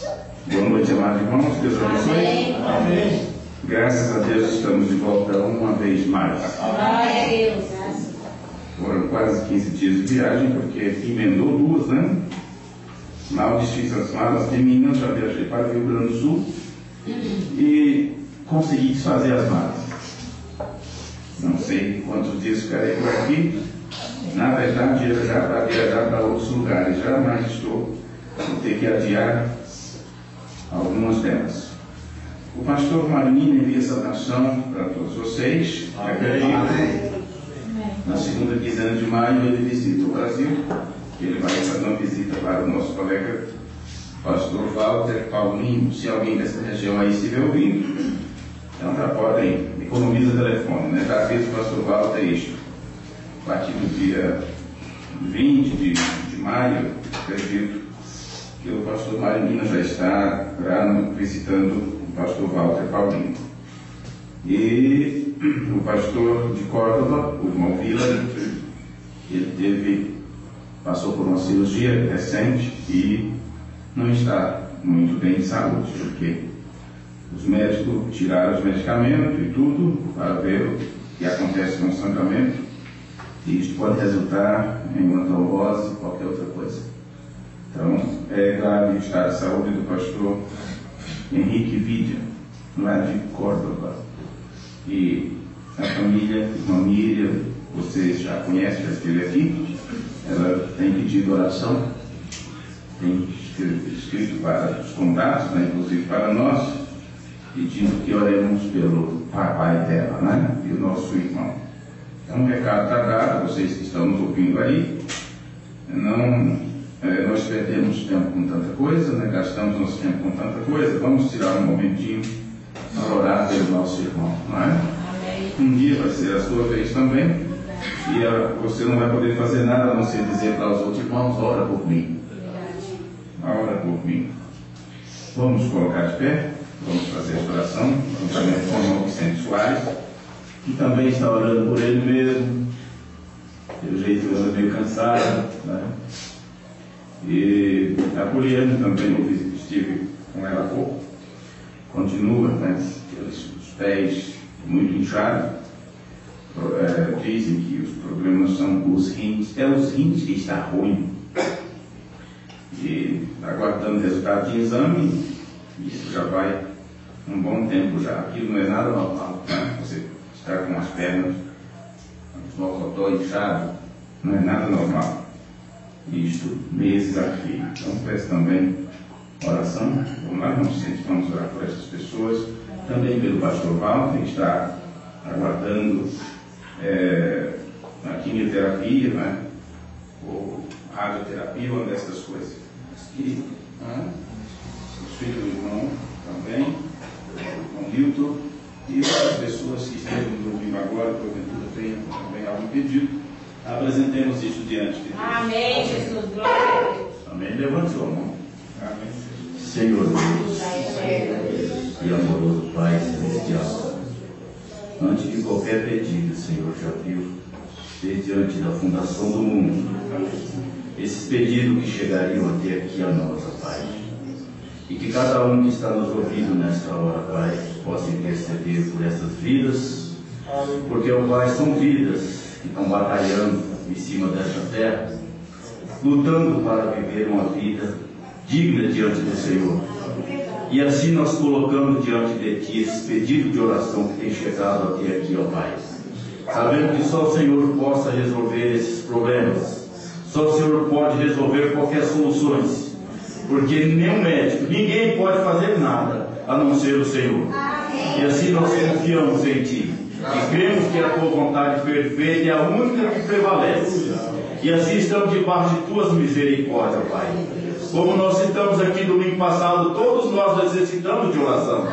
Boa noite, amados irmãos. Deus abençoe. Amém. Graças a Deus estamos de volta uma vez mais. Glória a Deus. Foram quase 15 dias de viagem, porque emendou duas, né? Mal desfiz as malas de Minas, já viajei para o Rio Grande do Sul e consegui desfazer as malas. Não sei quantos dias ficarei por aqui. Na verdade, era já para viajar para outros lugares. Jamais vou ter que adiar algumas delas. O pastor Marinho envia saudação para todos vocês. Na segunda quinzena de maio ele visita o Brasil. Ele vai fazer uma visita para o nosso colega pastor Walter Paulinho. Se alguém dessa região aí estiver ouvindo, então já podem, economiza o telefone, né? Já fez o pastor Walter isto. A partir do dia 20 de maio, acredito que o pastor Marinho já está visitando o pastor Walter Paulinho. E o pastor de Córdoba, o irmão Vila, ele passou por uma cirurgia recente e não está muito bem de saúde, porque os médicos tiraram os medicamentos e tudo para ver o que acontece com o sangramento, e isso pode resultar em uma trombose ou qualquer outra coisa. Então, é grave o estado de saúde do pastor Henrique Vidia, lá de Córdoba. E a família, irmã Miriam, vocês já conhecem, já esteve aqui. Ela tem pedido oração, tem escrito para os contatos, né, inclusive para nós, pedindo que oremos pelo papai dela, né, e o nosso irmão. Então, o recado está dado, vocês que estão nos ouvindo aí. Nós perdemos tempo com tanta coisa, né, gastamos nosso tempo com tanta coisa. Vamos tirar um momentinho para orar pelo nosso irmão, não é? Um dia vai ser a sua vez também, e você não vai poder fazer nada a não ser dizer para os outros irmãos: ora por mim. Ora por mim. Vamos colocar de pé, vamos fazer esta oração, juntamente com o irmão Vicente Soares, que também está orando por ele mesmo. Pelo jeito ele anda meio cansado, né? E a Poliana também, eu estive com ela há pouco, continua, né? Os pés muito inchados. Dizem que os problemas são os rins. É os rins que está ruim. E aguardando o resultado de exame, isso já vai um bom tempo já. Aquilo não é nada normal, né? Você está com as pernas, os mocotó inchados, não é nada normal. Isto meses aqui. Então peço também oração. Vamos lá, vamos orar por essas pessoas. Também pelo pastor Walter, que está aguardando a quimioterapia, né? Ou radioterapia, uma dessas coisas. E os filhos do irmão também, o irmão Hilton, e outras pessoas que estejam nos ouvindo agora, porventura tenham também algum pedido. Apresentemos isso diante de Deus. Amém, Jesus. Glória a Deus. Amém. Levante sua mão. Amém. Senhor Deus e amoroso Pai Celestial, antes de qualquer pedido, Senhor, já viu, desde antes da fundação do mundo, esses pedidos que chegariam até aqui a nós, ó Pai. E que cada um que está nos ouvindo nesta hora, Pai, possa interceder por essas vidas, porque, ó Pai, são vidas que estão batalhando em cima desta terra, lutando para viver uma vida digna diante do Senhor. E assim nós colocamos diante de Ti esse pedido de oração que tem chegado até aqui, ó Pai, sabendo que só o Senhor possa resolver esses problemas, só o Senhor pode resolver qualquer soluções, porque nenhum médico, ninguém pode fazer nada a não ser o Senhor. E assim nós confiamos em Ti e cremos que a Tua vontade perfeita é a única que prevalece. E assim estamos debaixo de Tuas misericórdias, Pai. Como nós citamos aqui domingo passado, todos nós necessitamos de oração.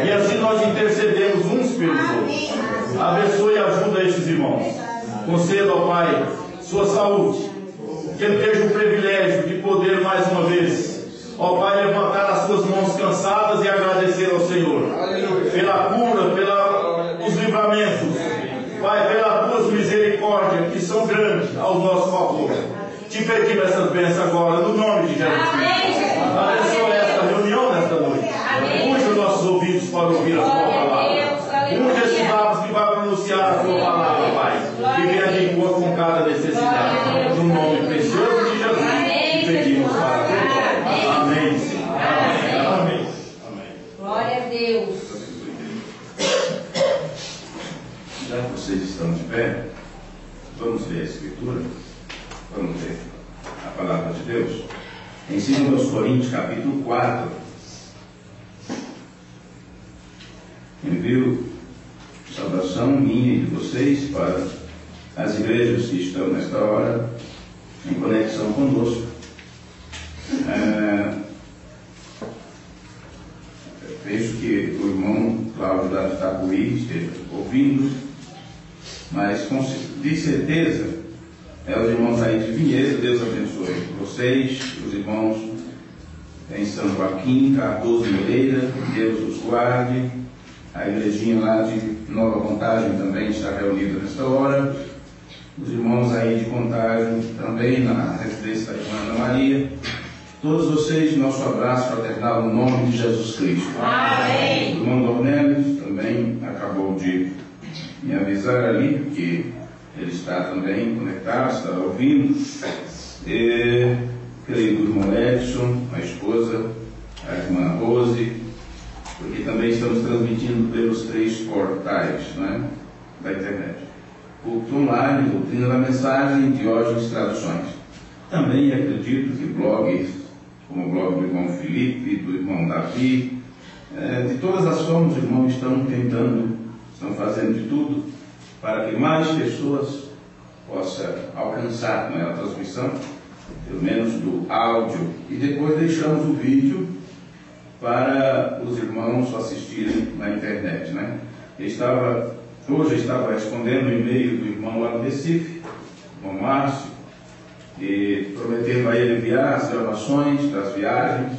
E assim nós intercedemos uns pelos outros. Abençoe e ajuda estes irmãos. Conceda, ó Pai, sua saúde. Que ele tenha o privilégio de poder mais uma vez, ó Pai, levantar as suas mãos cansadas e agradecer ao Senhor pela cura, pelos livramentos, Pai, pelas tuas misericórdias que são grandes ao nosso favor. Te pedimos essas bênçãos agora, no nome de Jesus. Abençoe esta reunião. ouvir a Sua palavra. Unge esses lábios que vão anunciar a Sua palavra, Pai. Que venha de boa com cada necessidade. No nome precioso de Jesus. Que pedimos para Deus. Amém, Senhor. Amém. Glória a Deus. Já que vocês estão de pé, vamos ler a Escritura. Vamos ler a palavra de Deus. Em 2 Coríntios, capítulo 4. Envio saudação minha e de vocês para as igrejas que estão nesta hora em conexão conosco. Vejo que o irmão Cláudio lá de Itapuí esteja ouvindo, mas com de certeza os irmãos aí de Vinhedo, Deus abençoe vocês, os irmãos em São Joaquim, Cardoso e Moreira, Deus os guarde. A igrejinha lá de Nova Contagem também está reunida nesta hora. Os irmãos aí de Contagem também na residência da irmã Ana Maria. Todos vocês, nosso abraço fraternal no nome de Jesus Cristo. Amém. O irmão Dornelles também acabou de me avisar ali que ele está também conectado, está ouvindo. E creio que o irmão Edson, a esposa, a irmã Rose, porque também estamos transmitindo pelos 3 portais, né, da internet. Culto online, Doutrina da Mensagem, Diógenes Traduções. Também acredito que blogs, como o blog do irmão Felipe, do irmão Davi, de todas as formas, os irmãos estão tentando, estão fazendo de tudo para que mais pessoas possam alcançar, né, a transmissão, pelo menos do áudio, e depois deixamos o vídeo para os irmãos assistirem na internet, né? Hoje estava respondendo o e-mail do irmão lá do Recife, o irmão Márcio, e prometendo a ele enviar as gravações das viagens,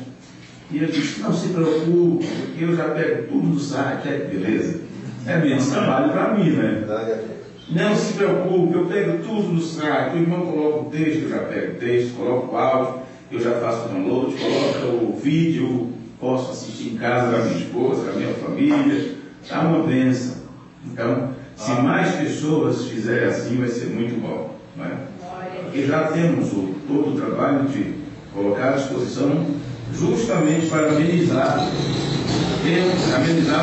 e ele disse: não se preocupe, porque eu já pego tudo do site. Beleza, é menos trabalho para mim, né? Não se preocupe, eu pego tudo do site. O irmão coloca o texto, eu já pego o texto, coloco o áudio, eu já faço o download, coloca o vídeo, posso assistir em casa da minha esposa, da minha família. Está uma bênção. Então, se mais pessoas fizerem assim, vai ser muito bom, não é? Porque já temos todo o trabalho de colocar à disposição justamente para amenizar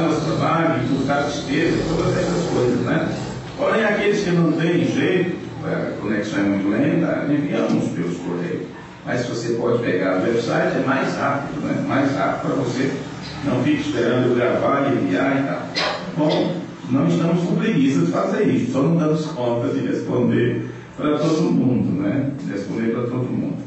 o nosso trabalho, encurtar despesa, todas essas coisas, né? Porém, aqueles que não têm jeito, a conexão é muito lenta, enviamos pelos correios. Mas se você pode pegar o website, é mais rápido, né? Mais rápido para você não ficar esperando eu gravar e enviar e tal. Bom, não estamos com preguiça de fazer isso, só não damos conta de responder para todo mundo, né? Responder para todo mundo.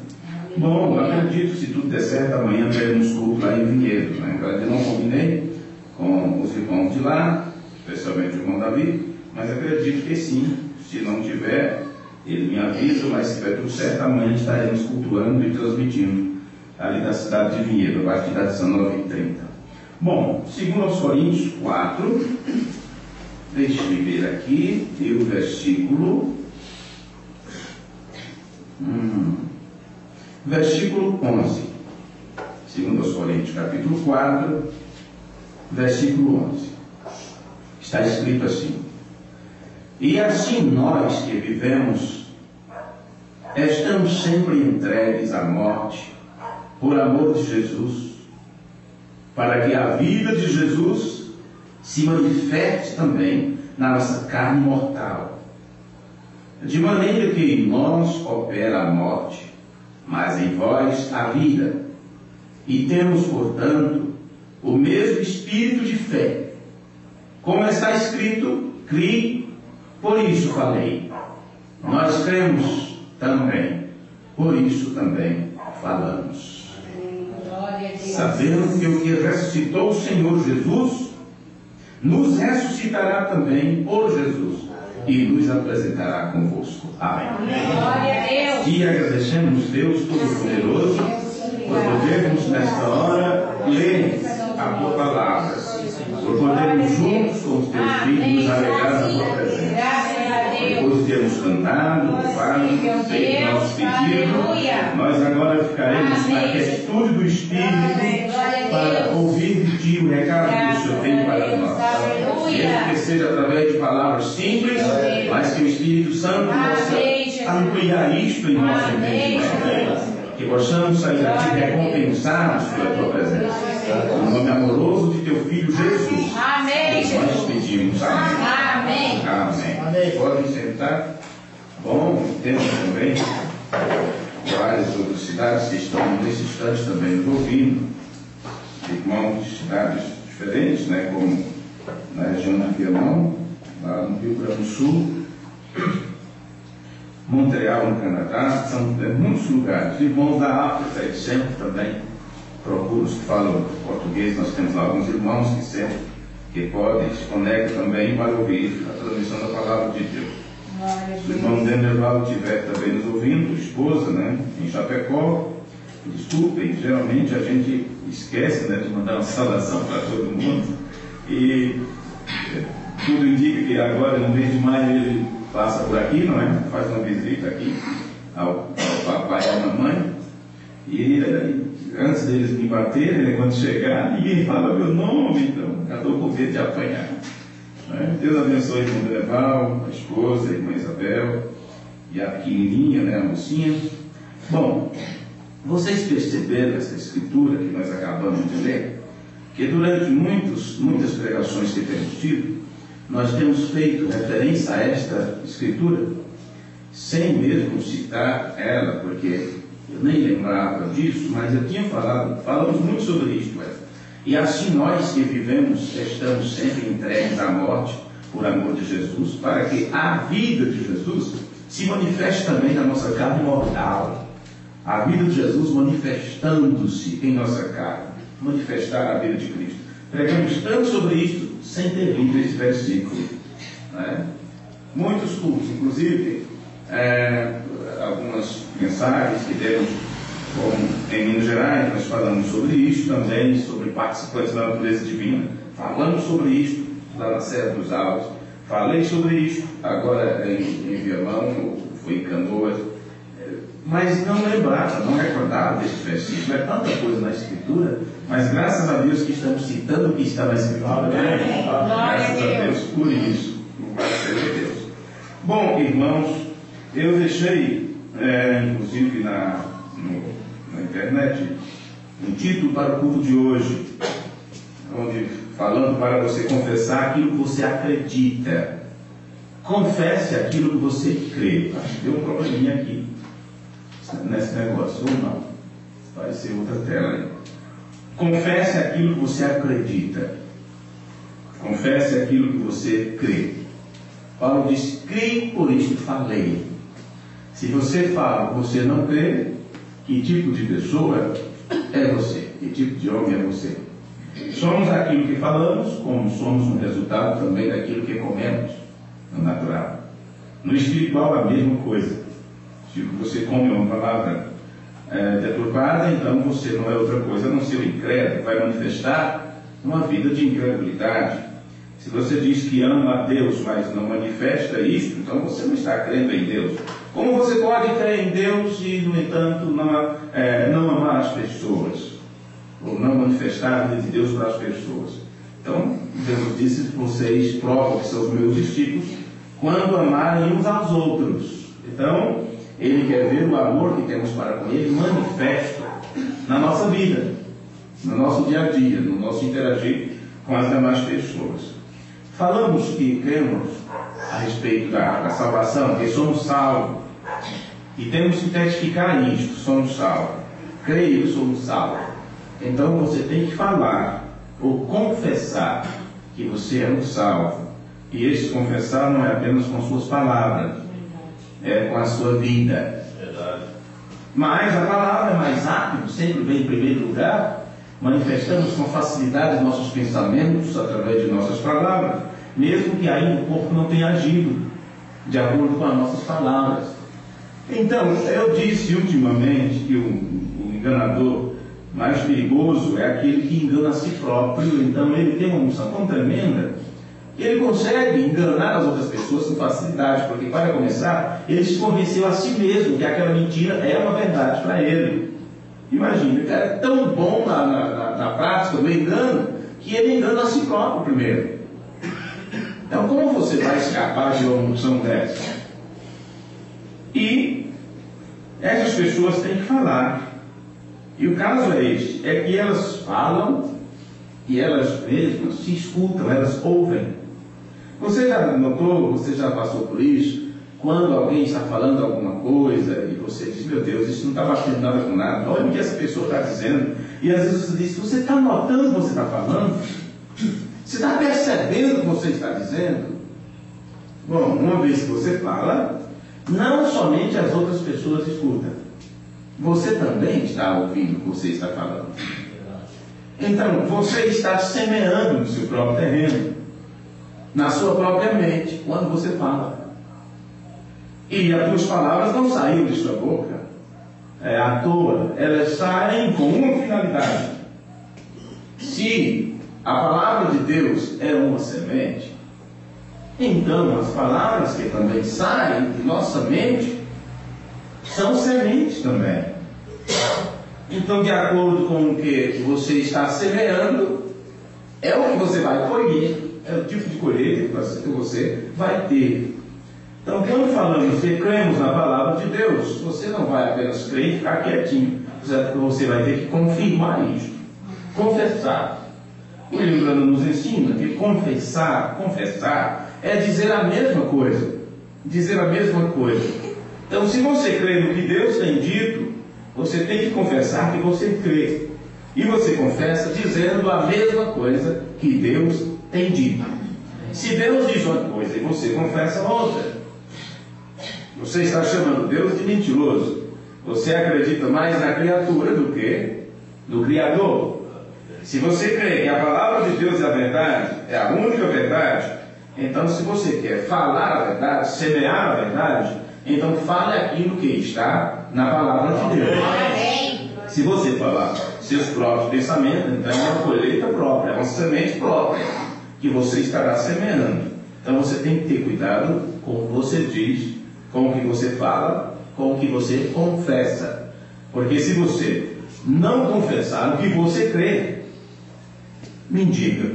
Bom, acredito, se tudo der certo, amanhã teremos culto lá em Vinhedo, né? Eu não combinei com os irmãos de lá, especialmente o irmão Davi, mas acredito que sim. Se não tiver, ele me avisa, mas se tiver tudo certo, amanhã estaremos cultuando e transmitindo ali da cidade de Vinhedo, a partir das 19h30. Bom, 2 Coríntios 4, deixe-me ver aqui, e o versículo... Versículo 11. 2 Coríntios, capítulo 4, versículo 11. Está escrito assim: e assim nós que vivemos, estamos sempre entregues à morte, por amor de Jesus, para que a vida de Jesus se manifeste também na nossa carne mortal. De maneira que em nós opera a morte, mas em vós a vida. E temos, portanto, o mesmo espírito de fé. Como está escrito, criei, por isso falei. Nós cremos também, por isso também falamos. Sabendo que o que ressuscitou o Senhor Jesus, nos ressuscitará também por Jesus e nos apresentará convosco. Amém. Glória a Deus. E agradecemos Deus Todo-Poderoso por podermos nesta hora ler a tua palavra, por podermos juntos com os teus filhos nos alegrar na tua presença. Depois de termos cantado, louvado, feito nosso pedido, nós agora ficaremos na quietude do Espírito para ouvir de ti o recado que o Senhor tem para seja através de palavras simples, mas que o Espírito Santo possa ampliar isto em nosso entendimento. Que possamos sair daqui recompensados pela tua presença. No nome amoroso de teu Filho Jesus. Amém, Jesus. Nós pedimos. Amém. Amém. Podem sentar. Bom, temos também várias outras cidades que estão nesse instante também nos ouvindo. Irmãos de cidades diferentes, né, como na região de Viamão, lá no Rio Grande do Sul, Montreal, no Canadá, são muitos lugares. Irmãos da África, eles sempre também procuram os que falam português. Nós temos lá alguns irmãos que sempre que podem se conectam também para ouvir a transmissão da palavra de Deus. Se o irmão Denderval estiver também nos ouvindo, esposa, né, em Chapecó, desculpem, geralmente a gente esquece, né, de mandar uma saudação para todo mundo, e tudo indica que agora no mês de maio ele passa por aqui, não é? Faz uma visita aqui ao papai e à mamãe, e antes deles me baterem, né, quando chegar, ninguém fala meu nome, então já estou com medo de apanhar. Deus abençoe o irmão Deval, a esposa, a irmã Isabel e a pequenininha, né, a mocinha. Bom, vocês perceberam essa escritura que nós acabamos de ler? Que durante muitas pregações que temos tido, nós temos feito referência a esta escritura, sem mesmo citar ela, porque eu nem lembrava disso, mas eu tinha falamos muito sobre isso, e assim nós que vivemos, estamos sempre entregues à morte, por amor de Jesus, para que a vida de Jesus se manifeste também na nossa carne mortal. A vida de Jesus manifestando-se em nossa carne, manifestar a vida de Cristo. Pregamos tanto sobre isso, sem ter lido esse versículo, né? Muitos cultos, inclusive, algumas mensagens que demos, como em Minas Gerais, nós falamos sobre isso também, sobre participantes da natureza divina. Falamos sobre isso lá na Serra dos Altos. Falei sobre isso agora em Viamão, foi em Canoas, mas não lembrava, não recordava desse versículo. É tanta coisa na Escritura, mas graças a Deus que estamos citando o que está na Escritura. Graças a Deus por isso. Louvado seja Deus. Bom, irmãos, eu deixei, inclusive na internet, um título para o culto de hoje, onde falando para você confessar aquilo que você acredita. Confesse aquilo que você crê. Acho que deu um probleminha aqui nesse negócio, ou não? Vai ser outra tela aí. Confesse aquilo que você acredita. Confesse aquilo que você crê. Paulo diz: creio, por isso falei. Se você fala que você não crê, que tipo de pessoa é você? Que tipo de homem é você? Somos aquilo que falamos, como somos um resultado também daquilo que comemos no natural. No espiritual, a mesma coisa. Se você come uma palavra deturpada, então você não é outra coisa a não ser o incrédulo, vai manifestar uma vida de incredulidade. Se você diz que ama a Deus, mas não manifesta isso, então você não está crendo em Deus. Como você pode crer em Deus e, no entanto, não amar as pessoas? Ou não manifestar a vida de Deus para as pessoas? Então, Jesus disse: vocês provam que são os meus discípulos quando amarem uns aos outros. Então, Ele quer ver o amor que temos para com Ele manifesto na nossa vida, no nosso dia a dia, no nosso interagir com as demais pessoas. Falamos que cremos a respeito da salvação, que somos salvos, e temos que testificar isto: somos salvos. Creio, somos salvos. Então você tem que falar ou confessar que você é um salvo. E esse confessar não é apenas com suas palavras, é com a sua vida. Verdade. Mas a palavra é mais rápida, sempre vem em primeiro lugar. Manifestamos com facilidade nossos pensamentos através de nossas palavras, mesmo que ainda o corpo não tenha agido de acordo com as nossas palavras. Então, eu disse ultimamente que o enganador mais perigoso é aquele que engana a si próprio. Então ele tem uma unção tão tremenda que ele consegue enganar as outras pessoas com facilidade, porque, para começar, ele se convenceu a si mesmo que aquela mentira é uma verdade para ele. Imagina, o cara é tão bom na prática do engano que ele engana a si próprio primeiro. Então, como você vai escapar de uma unção dessa? E essas pessoas têm que falar. E o caso é este, é que elas falam e elas mesmas se escutam, elas ouvem. Você já notou, você já passou por isso? Quando alguém está falando alguma coisa e você diz, meu Deus, isso não está batendo nada com nada, olha o que essa pessoa está dizendo. E às vezes você diz, você está notando o que você está falando? Você está percebendo o que você está dizendo? Bom, uma vez que você fala, não somente as outras pessoas escutam, você também está ouvindo o que você está falando. Então, você está semeando no seu próprio terreno, na sua própria mente, quando você fala. E as tuas palavras não saíram de sua boca à toa, elas saem com uma finalidade. Se a palavra de Deus é uma semente, então as palavras que também saem de nossa mente são sementes também. Então, de acordo com o que você está semeando, é o que você vai colher, é o tipo de colheita que você vai ter. Então, quando falamos que cremos na palavra de Deus, você não vai apenas crer e ficar quietinho. Você vai ter que confirmar isso. Confessar. O William nos ensina que confessar é dizer a mesma coisa. Dizer a mesma coisa. Então, se você crê no que Deus tem dito, você tem que confessar que você crê. E você confessa dizendo a mesma coisa que Deus tem dito. Se Deus diz uma coisa e você confessa outra, você está chamando Deus de mentiroso. Você acredita mais na criatura do que no Criador. Se você crê que a palavra de Deus é a verdade, é a única verdade, então se você quer falar a verdade, semear a verdade, então fale aquilo que está na palavra de Deus. Amém. Se você falar seus próprios pensamentos, então é uma colheita própria, é uma semente própria que você estará semeando. Então você tem que ter cuidado com o que você diz, com o que você fala, com o que você confessa. Porque se você não confessar o que você crê, me diga,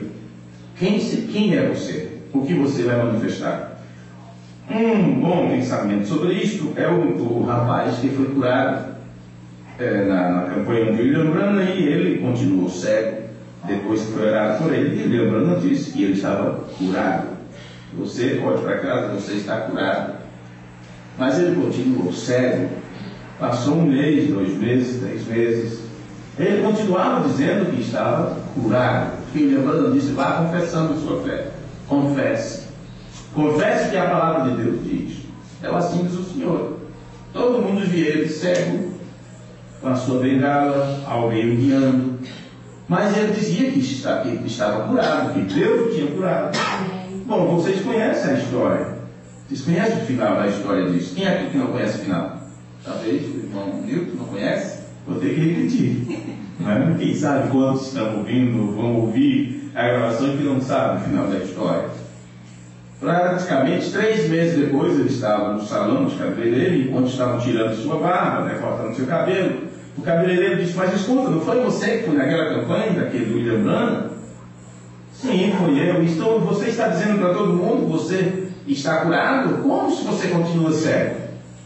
quem é você? O que você vai manifestar? Um bom pensamento sobre isto é o rapaz que foi curado na campanha de William Branham, e ele continuou cego depois que foi orado por ele. E William Branham disse que ele estava curado. Você pode ir para casa, você está curado. Mas ele continuou cego. Passou 1 mês, 2 meses, 3 meses. Ele continuava dizendo que estava curado. William Branham disse, vá confessando a sua fé. Confesse. Confesse que a palavra de Deus diz. É assim diz o Senhor. Todo mundo via ele cego, com a sua bengala, alguém guiando. Mas ele dizia que estava curado, que Deus o tinha curado. Bom, vocês conhecem a história. Vocês conhecem o final da história disso? Quem é aqui que não conhece o final? Talvez o irmão Nilton não conhece? Vou ter que repetir. Mas quem sabe quantos estão ouvindo, vão ouvir a gravação e que não sabem o final da história. Praticamente 3 meses depois ele estava no salão de cabeleireiro, enquanto estavam tirando sua barba, cortando seu cabelo. O cabeleireiro disse, mas escuta, não foi você que foi naquela campanha daquele William Branham? Sim, foi eu. Então você está dizendo para todo mundo que você está curado? Como se você continua cego?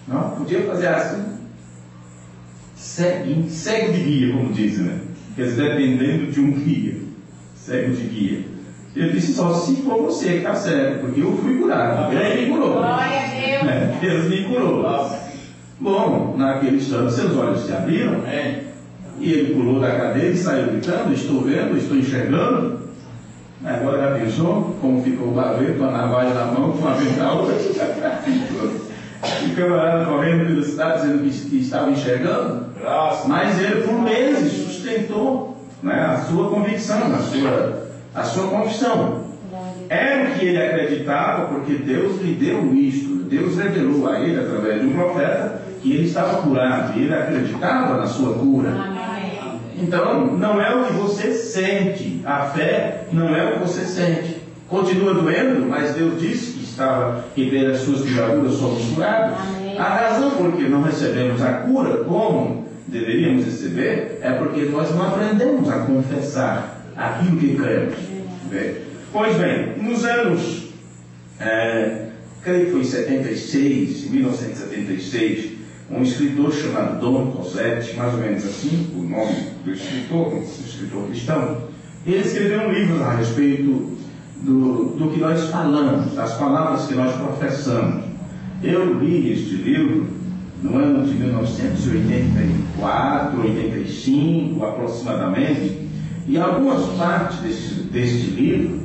Não? Podia fazer assim. Cego de guia, como dizem, né? Quer dizer, dependendo de um guia. Cego de guia. Ele disse, só se for você que está cego, porque eu fui curado. Ele me curou. Glória a Deus. Deus me curou. Bom, naquele instante seus olhos se abriram, e ele pulou da cadeira e saiu gritando, estou vendo, estou enxergando. Agora já pensou como ficou o barbeiro com a navalha na mão, com a avental? O camarada correndo pela cidade dizendo que estava enxergando. Mas ele por meses sustentou a sua convicção, a sua confissão. Era o que ele acreditava, porque Deus lhe deu isto. Deus revelou a ele, através de um profeta, que ele estava curado. E ele acreditava na sua cura. Amém. Então, não é o que você sente. A fé não é o que você sente. Continua doendo, mas Deus disse que pelas suas pisaduras somos curados. A razão por que não recebemos a cura como deveríamos receber é porque nós não aprendemos a confessar aquilo que cremos. Pois bem, nos anos creio que foi em 1976, um escritor chamado Don Cossetti, mais ou menos assim, o nome do escritor, um escritor cristão, ele escreveu um livro a respeito do que nós falamos, das palavras que nós professamos. Eu li este livro no ano de 1984, 85 aproximadamente, e algumas partes deste livro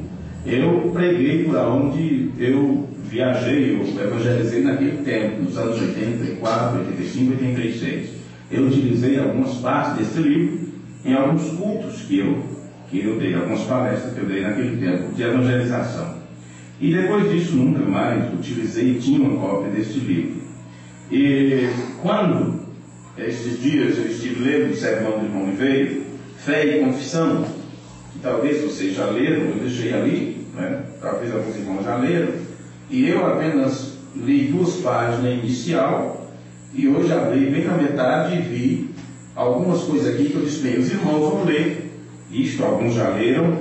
eu preguei por onde eu viajei, eu evangelizei naquele tempo, nos anos 84, 85, 86. Eu utilizei algumas partes desse livro em alguns cultos que eu dei, algumas palestras que eu dei naquele tempo de evangelização. E depois disso nunca mais utilizei e tinha uma cópia deste livro. E quando, esses dias, eu estive lendo o sermão do irmão Oliveira, Fé e Confissão, que talvez vocês já leram, eu deixei ali, né? Talvez alguns irmãos já leram, e eu apenas li 2 páginas inicial, e hoje abri bem na metade e vi algumas coisas aqui que eu disse, bem, os irmãos vão ler, isto alguns já leram,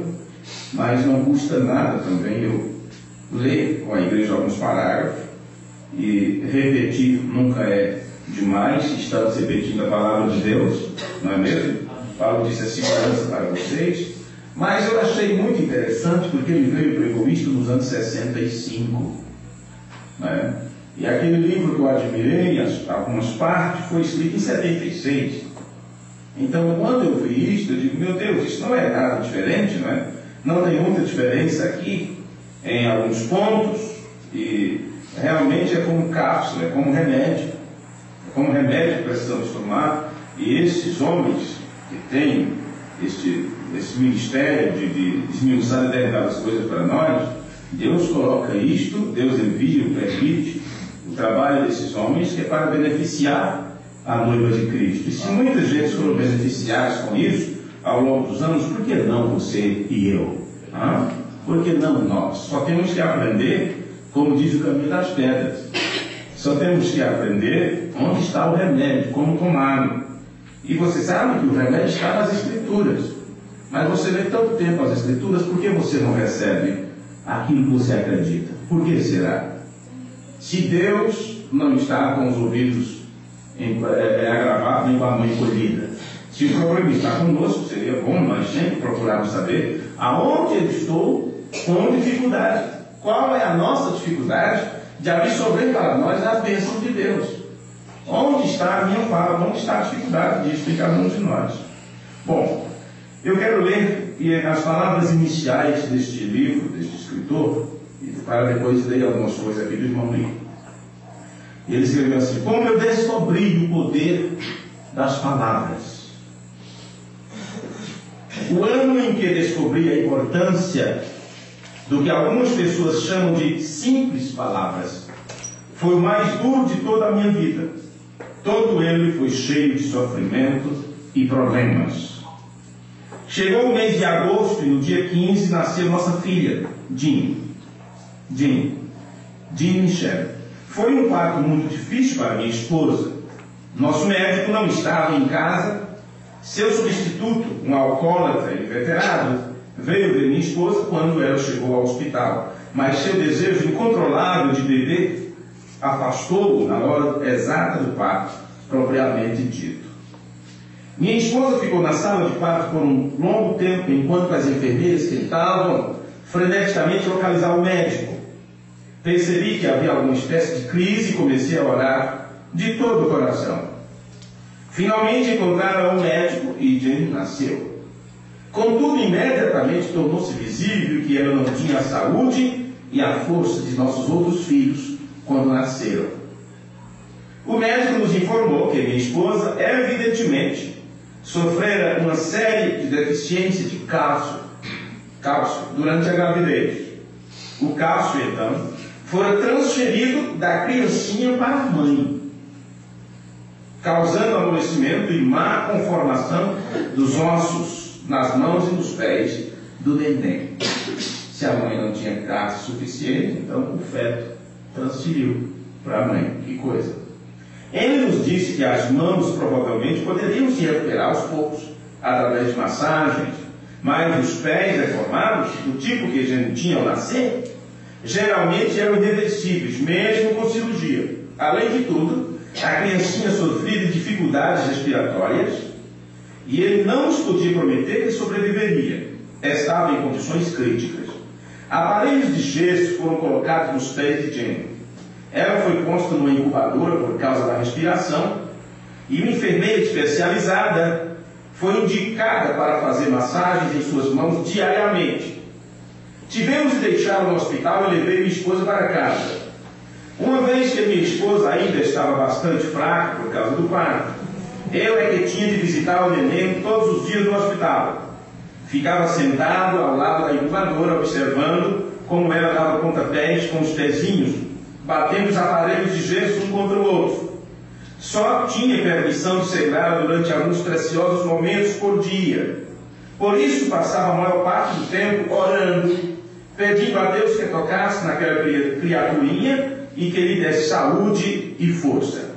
mas não custa nada também eu ler com a igreja alguns parágrafos, e repetir nunca é demais, estamos repetindo a palavra de Deus, não é mesmo? Paulo disse a segurança para vocês, mas eu achei muito interessante porque ele veio e pregou isto nos anos 65, né? E aquele livro que eu admirei, algumas partes, foi escrito em 76. Então, quando eu vi isto, eu digo, meu Deus, isso não é nada diferente, não é? Não tem muita diferença aqui em alguns pontos, e realmente é como cápsula, é como remédio que precisamos tomar, e esses homens que têm esse ministério de desmiuçar e derribar as coisas para nós, Deus coloca isto, Deus envia, permite o trabalho desses homens, que é para beneficiar a noiva de Cristo. E se muita gente foram beneficiados com isso ao longo dos anos, por que não você e eu? Por que não nós? Só temos que aprender, como diz o caminho das pedras. Só temos que aprender onde está o remédio, como tomá-lo. E você sabe que o remédio está nas Escrituras. Mas você lê tanto tempo as Escrituras, por que você não recebe aquilo que você acredita? Por que será? Se Deus não está com os ouvidos agravados nem com a mão encolhida, se o problema está conosco, seria bom nós sempre procurarmos saber aonde eu estou com dificuldade. Qual é a nossa dificuldade de absorver para nós as bênçãos de Deus? Onde está a minha fala? Onde está a dificuldade disso em cada um de nós? Bom, eu quero ler as palavras iniciais deste livro, deste escritor, para depois ler algumas coisas aqui do irmão Lee. Ele escreveu assim: como eu descobri o poder das palavras. O ano em que descobri a importância do que algumas pessoas chamam de simples palavras foi o mais duro de toda a minha vida. Todo ele foi cheio de sofrimento e problemas. Chegou o mês de agosto e no dia 15 nasceu nossa filha, Jean Michelle. Foi um parto muito difícil para minha esposa. Nosso médico não estava em casa. Seu substituto, um alcoólatra e veterano, veio ver minha esposa quando ela chegou ao hospital. Mas seu desejo incontrolável de beber afastou-o na hora exata do parto, propriamente dito. Minha esposa ficou na sala de parto por um longo tempo, enquanto as enfermeiras tentavam freneticamente localizar o médico. Percebi que havia alguma espécie de crise e comecei a orar de todo o coração. Finalmente encontraram o médico e Jane nasceu. Contudo, imediatamente tornou-se visível que ela não tinha a saúde e a força de nossos outros filhos quando nasceram. O médico nos informou que minha esposa, evidentemente, sofrera uma série de deficiências de cálcio durante a gravidez. O cálcio, então, fora transferido da criancinha para a mãe, causando amolecimento e má conformação dos ossos nas mãos e nos pés do neném. Se a mãe não tinha cálcio suficiente, então o feto transferiu para a mãe. Que coisa! Ele nos disse que as mãos provavelmente poderiam se recuperar aos poucos, através de massagens, mas os pés deformados, do tipo que a gente tinha ao nascer, geralmente eram irreversíveis, mesmo com cirurgia. Além de tudo, a criancinha sofria de dificuldades respiratórias e ele não nos podia prometer que sobreviveria. Estava em condições críticas. Aparelhos de gesso foram colocados nos pés de Jenny. Ela foi posta numa incubadora por causa da respiração e uma enfermeira especializada foi indicada para fazer massagens em suas mãos diariamente. Tivemos de deixá-la no hospital e levei minha esposa para casa. Uma vez que minha esposa ainda estava bastante fraca por causa do parto, eu é que tinha de visitar o neném todos os dias no hospital. Ficava sentado ao lado da incubadora, observando como ela dava pontapés com os pezinhos, batendo os aparelhos de gesso um contra o outro. Só tinha permissão de segurá-la durante alguns preciosos momentos por dia. Por isso passava a maior parte do tempo orando, pedindo a Deus que tocasse naquela criaturinha e que lhe desse saúde e força.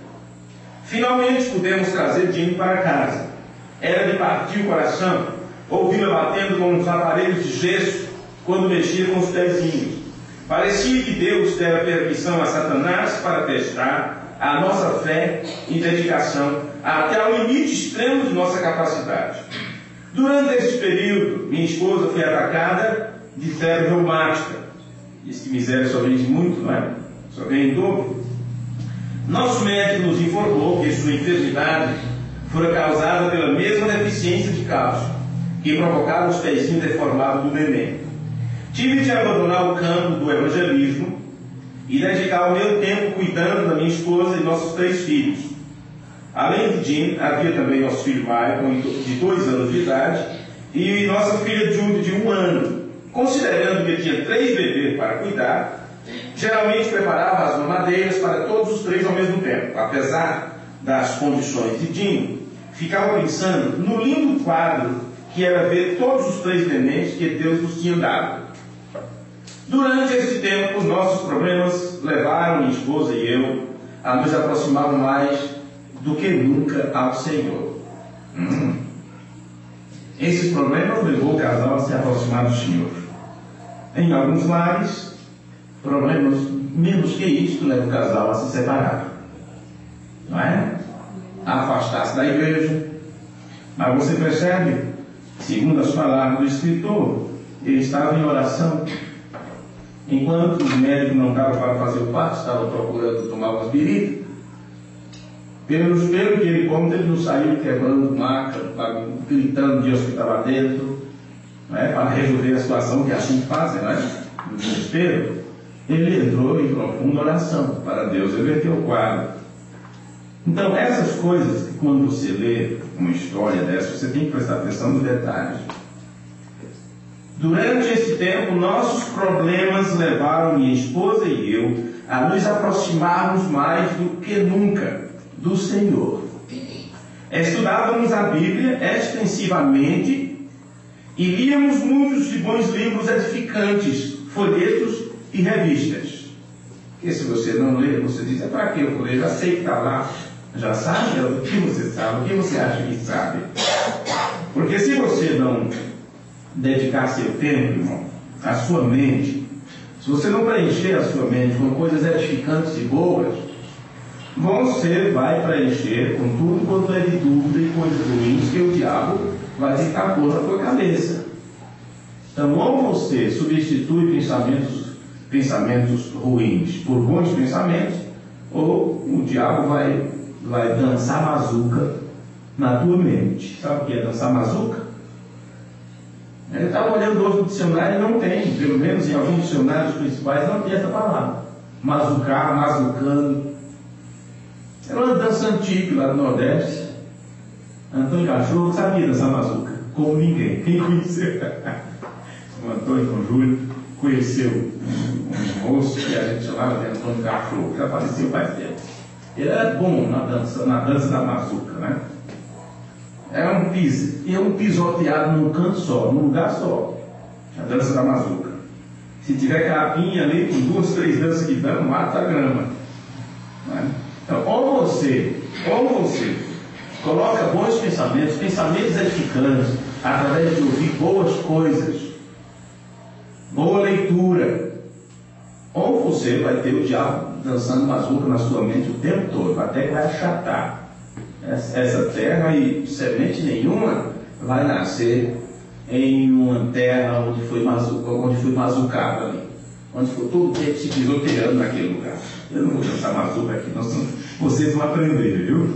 Finalmente pudemos trazer Jane para casa. Era de partir o coração ouvi-la batendo com os aparelhos de gesso quando mexia com os pezinhos. Parecia que Deus dera permissão a Satanás para testar a nossa fé e dedicação até ao limite extremo de nossa capacidade. Durante esse período, minha esposa foi atacada de febre reumática. Diz que miséria só vem muito, não é? Só vem em dobro. Nosso médico nos informou que sua enfermidade fora causada pela mesma deficiência de cálcio que provocava os pezinhos deformados do neném. Tive de abandonar o campo do evangelismo e dedicar o meu tempo cuidando da minha esposa e nossos 3 filhos. Além de Jim, havia também nosso filho Michael, de 2 anos de idade, e nossa filha Judy, de 1 ano. Considerando que tinha 3 bebês para cuidar, geralmente preparava as mamadeiras para todos os 3 ao mesmo tempo. Apesar das condições de Jim, ficava pensando no lindo quadro que era ver todos os 3 nenéns que Deus nos tinha dado. Durante esse tempo, nossos problemas levaram minha esposa e eu a nos aproximar mais do que nunca ao Senhor. Esses problemas levou o casal a se aproximar do Senhor. Em alguns lares, problemas menos que isto levam o casal a se separar. Não é? A afastar-se da igreja. Mas você percebe, segundo as palavras do escritor, ele estava em oração. Enquanto os médicos não estavam para fazer o parto, estavam procurando tomar umas biritas. Pelo que ele conta, ele não saiu quebrando maca, gritando de hospital lá dentro, para resolver a situação, que é assim que fazem, não é? No desespero. Ele entrou em profunda oração para Deus reverter o quadro. Então, essas coisas, quando você lê uma história dessa, você tem que prestar atenção nos detalhes. Durante esse tempo, nossos problemas levaram minha esposa e eu a nos aproximarmos mais do que nunca do Senhor. Estudávamos a Bíblia extensivamente e líamos muitos de bons livros edificantes, folhetos e revistas. Porque se você não lê, você diz, é para que eu vou ler? Já sei que está lá. Já sabe o que você sabe, o que você acha que sabe. Porque se você não dedicar seu tempo, irmão, a sua mente, se você não preencher a sua mente com coisas edificantes e boas, você vai preencher com tudo quanto é de dúvida e coisas ruins que o diabo vai tentar pôr na tua cabeça. Então, ou você substitui pensamentos ruins por bons pensamentos, ou o diabo vai dançar mazuca na tua mente. Sabe o que é dançar mazuca? Ele estava olhando hoje no dicionário e não tem, pelo menos em alguns dicionários principais, não tem essa palavra. Mazucar, mazucando. Era uma dança antiga lá no Nordeste. Antônio Cachorro sabia dançar mazuca, como ninguém. Quem conheceu? O Antônio com Júlio conheceu um moço que a gente chamava de Antônio Cachorro, que apareceu faz tempo. Ele era bom na dança da mazuca, né? Era um pisoteado num canto só, num lugar só. A dança da mazuca. Se tiver capinha ali, com 2, 3 danças que dão, mata a grama. Né? Então, ou você coloca bons pensamentos edificantes, através de ouvir boas coisas, boa leitura, você vai ter o diabo dançando mazurca na sua mente o tempo todo, até que vai achatar essa terra, e semente nenhuma vai nascer em uma terra onde foi mazucado ali, onde foi todo tempo se pisoteando naquele lugar. Eu não vou dançar mazurca aqui, vocês vão aprender, viu?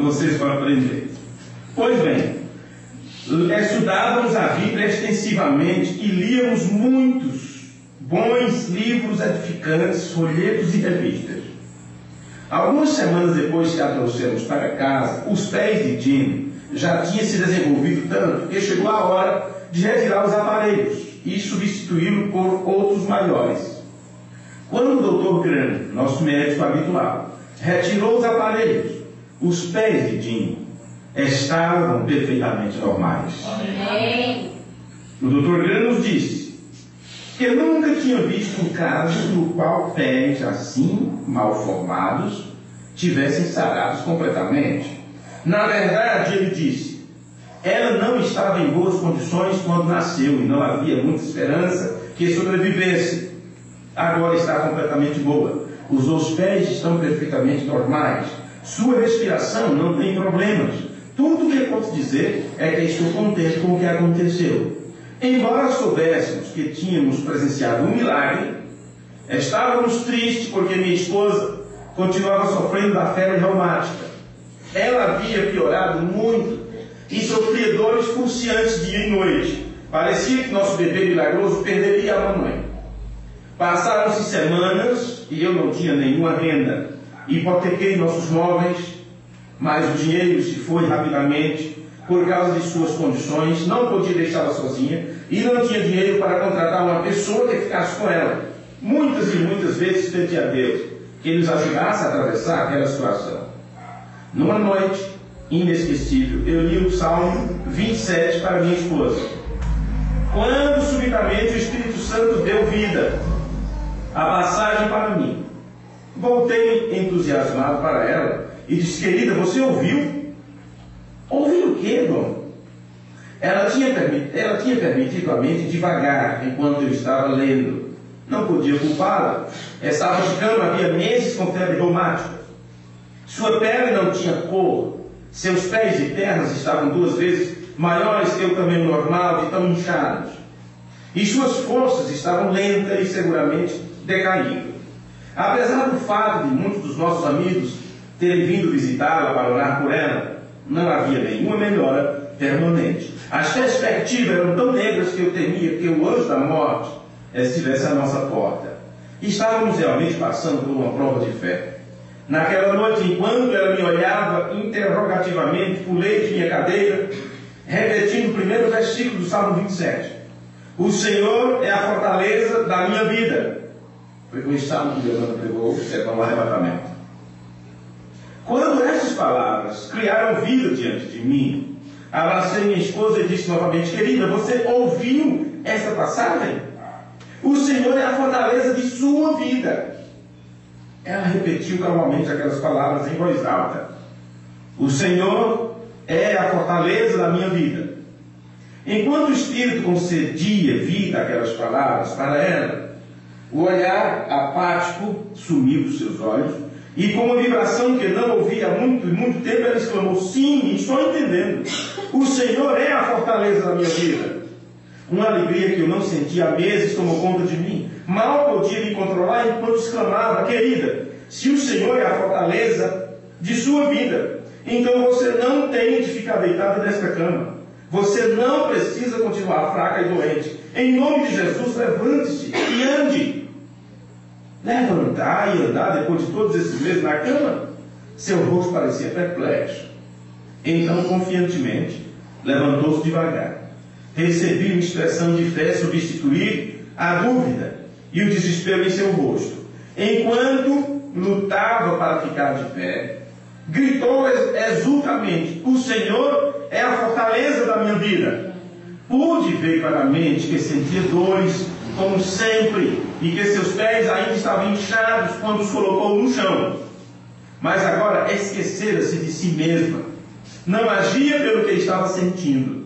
Vocês vão aprender. Pois bem, estudávamos a Bíblia extensivamente e líamos muitos bons livros edificantes, folhetos e revistas. Algumas semanas depois que a trouxemos para casa, os pés de Jim já tinham se desenvolvido tanto que chegou a hora de retirar os aparelhos e substituí-lo por outros maiores. Quando o Dr. Grant, nosso médico habitual, retirou os aparelhos, os pés de Jim estavam perfeitamente normais. Amém. O Dr. Grant nos disse que nunca tinha visto um caso no qual pés assim, mal formados, tivessem sarados completamente. Na verdade, ele disse, ela não estava em boas condições quando nasceu e não havia muita esperança que sobrevivesse. Agora está completamente boa. Os dois pés estão perfeitamente normais. Sua respiração não tem problemas. Tudo o que eu posso dizer é que estou contente com o que aconteceu. Embora soubéssemos que tínhamos presenciado um milagre, estávamos tristes porque minha esposa continuava sofrendo da febre reumática. Ela havia piorado muito e sofria dores pulsantes dia e noite. Parecia que nosso bebê milagroso perderia a mamãe. Passaram-se semanas e eu não tinha nenhuma renda. Hipotequei nossos móveis, mas o dinheiro se foi rapidamente por causa de suas condições. Não podia deixá-la sozinha e não tinha dinheiro para contratar uma pessoa que ficasse com ela. Muitas e muitas vezes pedi a Deus que nos ajudasse a atravessar aquela situação. Numa noite inesquecível, eu li o Salmo 27 para minha esposa. Quando subitamente o Espírito Santo deu vida à passagem para mim, voltei entusiasmado para ela e disse, querida, você ouviu? Ouviu o quê, dona? Ela tinha permitido a mente devagar enquanto eu estava lendo. Não podia culpá-la. Estava de cama havia meses com febre reumática. Sua pele não tinha cor. Seus pés e pernas estavam 2 vezes maiores que o tamanho normal, de tão inchados. E suas forças estavam lentas e seguramente decaindo. Apesar do fato de muitos dos nossos amigos terem vindo visitá-la para orar por ela, não havia nenhuma melhora permanente. As perspectivas eram tão negras que eu temia que o anjo da morte estivesse à nossa porta. Estávamos realmente passando por uma prova de fé. Naquela noite, enquanto ela me olhava interrogativamente, pulei de minha cadeira, repetindo o primeiro versículo do Salmo 27. O Senhor é a fortaleza da minha vida. Foi com esse salmo que Deus pregou, será um arrebatamento. Quando essas palavras criaram vida diante de mim, abracei minha esposa e disse novamente, querida, você ouviu esta passagem? O Senhor é a fortaleza de sua vida. Ela repetiu calmamente aquelas palavras em voz alta. O Senhor é a fortaleza da minha vida. Enquanto o Espírito concedia vida àquelas palavras para ela, o olhar apático sumiu dos seus olhos e com uma vibração que não ouvia há muito tempo, ela exclamou, sim, estou entendendo. O Senhor é a fortaleza da minha vida. Uma alegria que eu não sentia há meses tomou conta de mim. Mal podia me controlar enquanto exclamava, querida, se o Senhor é a fortaleza de sua vida, então você não tem de ficar deitada nesta cama. Você não precisa continuar fraca e doente. Em nome de Jesus, levante-se e ande. Levantar e andar depois de todos esses meses na cama? Seu rosto parecia perplexo. Então, confiantemente, levantou-se devagar. Recebi uma expressão de fé substituir a dúvida e o desespero em seu rosto. Enquanto lutava para ficar de pé, gritou exultamente, o Senhor é a fortaleza da minha vida. Pude ver claramente que sentia dores, como sempre, e que seus pés ainda estavam inchados quando os colocou no chão. Mas agora esquecera-se de si mesma. Não agia pelo que estava sentindo.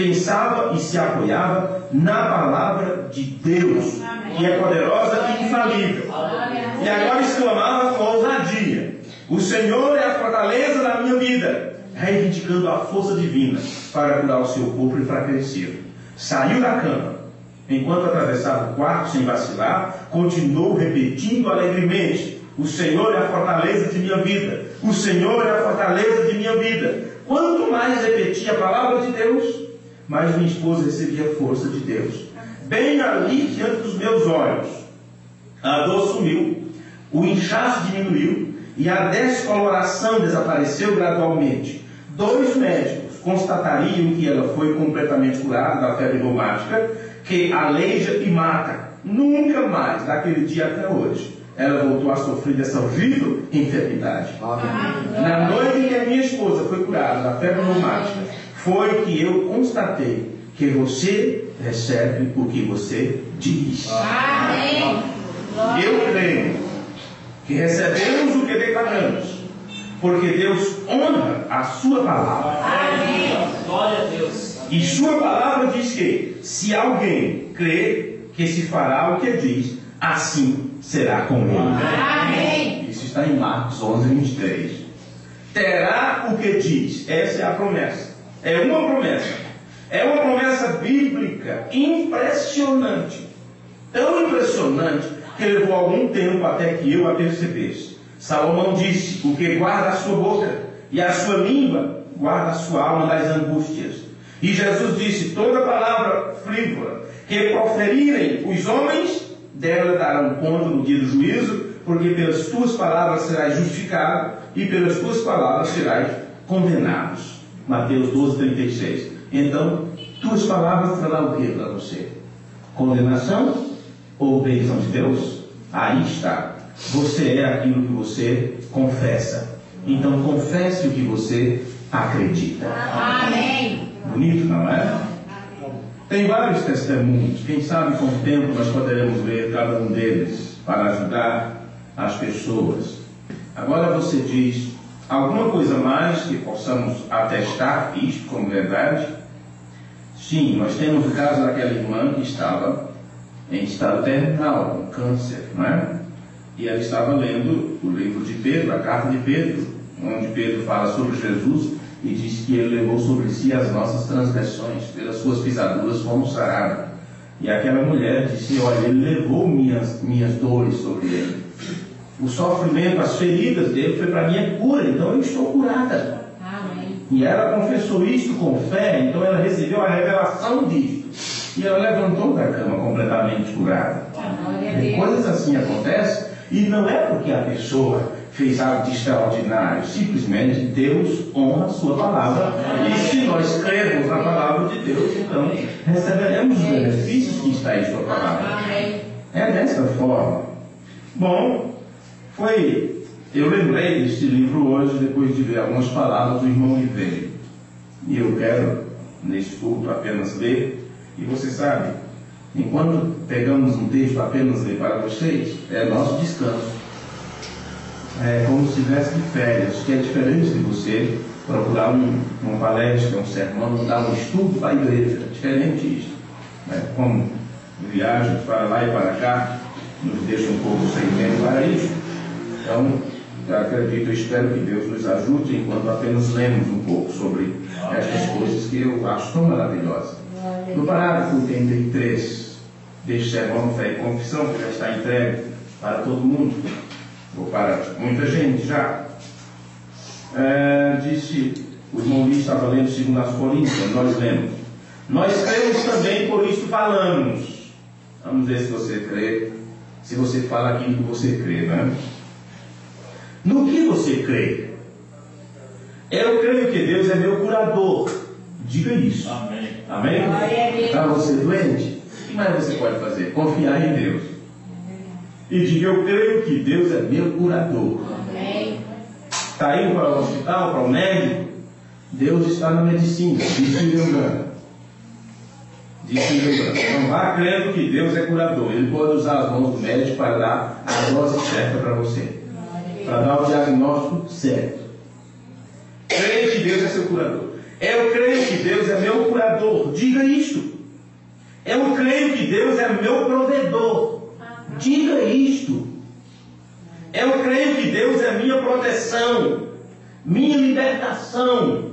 pensava e se apoiava na palavra de Deus, que é poderosa e infalível. E agora exclamava com ousadia: o Senhor é a fortaleza da minha vida, reivindicando a força divina para curar o seu corpo enfraquecido. Saiu da cama, enquanto atravessava o quarto sem vacilar, continuou repetindo alegremente: o Senhor é a fortaleza de minha vida, o Senhor é a fortaleza de minha vida. Quanto mais repetia a palavra de Deus, mais minha esposa recebia força de Deus. Bem ali diante dos meus olhos, a dor sumiu, o inchaço diminuiu e a descoloração desapareceu gradualmente. 2 médicos constatariam que ela foi completamente curada da febre reumática, que aleija e mata. Nunca mais, daquele dia até hoje, ela voltou a sofrer dessa horrível enfermidade. Na noite em que a minha esposa foi curada da febre reumática, foi que eu constatei que você recebe o que você diz. Amém. Eu creio que recebemos o que declaramos, porque Deus honra a sua palavra. Amém. Glória a Deus. E sua palavra diz que, se alguém crê que se fará o que diz, assim será com ele. Amém. Isso está em Marcos 11, 23. Terá o que diz. Essa é a promessa. É uma promessa. É uma promessa bíblica impressionante. Tão impressionante que levou algum tempo até que eu a percebesse. Salomão disse: o que guarda a sua boca e a sua língua guarda a sua alma das angústias. E Jesus disse: toda palavra frívola que proferirem os homens, dela darão conta no dia do juízo, porque pelas tuas palavras serás justificado e pelas tuas palavras serás condenado. Mateus 12, 36. Então, tuas palavras trarão o que para você? Condenação ou bênção de Deus? Aí está. Você é aquilo que você confessa. Então, confesse o que você acredita. Amém. Bonito, não é? Tem vários testemunhos. Quem sabe com o tempo nós poderemos ler cada um deles para ajudar as pessoas. Agora você diz alguma coisa mais que possamos atestar isto como verdade? Sim, nós temos o caso daquela irmã que estava em estado terminal, com câncer, não é? E ela estava lendo o livro de Pedro, a carta de Pedro, onde Pedro fala sobre Jesus e diz que ele levou sobre si as nossas transgressões, pelas suas pisaduras fomos sarados. E aquela mulher disse: olha, ele levou minhas dores sobre ele. O sofrimento, as feridas dele foi para minha cura, então eu estou curada. Amém. E ela confessou isto com fé, então ela recebeu a revelação disto. E ela levantou da cama completamente curada. Glória a E Deus. coisas assim acontecem, e não é porque a pessoa fez algo de extraordinário, simplesmente Deus honra a sua palavra. E se nós cremos na palavra de Deus, então receberemos os benefícios que está em sua palavra. Amém. É dessa forma. Bom, eu lembrei deste livro hoje, depois de ver algumas palavras do irmão Ribeiro. E eu quero, neste culto, apenas ler. E você sabe, enquanto pegamos um texto apenas ler para vocês, é nosso descanso. É como se estivesse de férias, que é diferente de você procurar uma palestra, um sermão, dar um estudo para a igreja. É diferente isso. Como viagens para lá e para cá, nos deixa um pouco sem tempo para isso. Então, eu acredito, eu espero que Deus nos ajude enquanto apenas lemos um pouco sobre estas coisas que eu acho tão maravilhosas. No parágrafo 83 deste sermão Fé e Confissão, que já está entregue para todo mundo, ou para muita gente já, disse, o irmão Luiz estava lendo 2 Coríntios, nós lemos: nós cremos também, por isso falamos. Vamos ver se você crê, se você fala aquilo que você crê, não é? No que você crê? Eu creio que Deus é meu curador. Diga isso. Amém. Amém? Glória a Deus. Está você doente? O que mais você pode fazer? Confiar em Deus. E diga: eu creio que Deus é meu curador. Amém. Está indo para o hospital, para o médico? Deus está na medicina. Disse o engano. Não vá crendo que Deus é curador. Ele pode usar as mãos do médico para dar a dose certa para você, para dar o diagnóstico certo. Creia que Deus é seu curador. Eu creio que Deus é meu curador. Diga isto. Eu creio que Deus é meu provedor. Diga isto. Eu creio que Deus é minha proteção, minha libertação.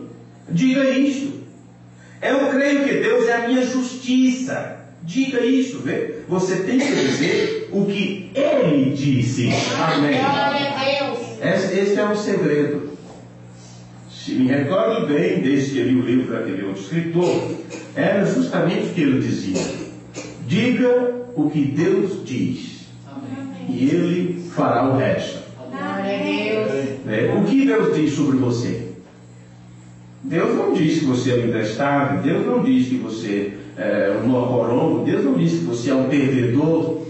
Diga isto. Eu creio que Deus é a minha justiça. Diga isto. Vê? Você tem que dizer o que Ele disse. Amém. Glória a Deus. Esse é o segredo. Se me recordo bem, desde que eu li o livro daquele outro escritor, era justamente o que ele dizia. Diga o que Deus diz. E Ele fará o resto. Glória a Deus. O que Deus diz sobre você? Deus não diz que você é imprestável. Deus não diz que você é um morcorongo. Deus não diz que você é um perdedor.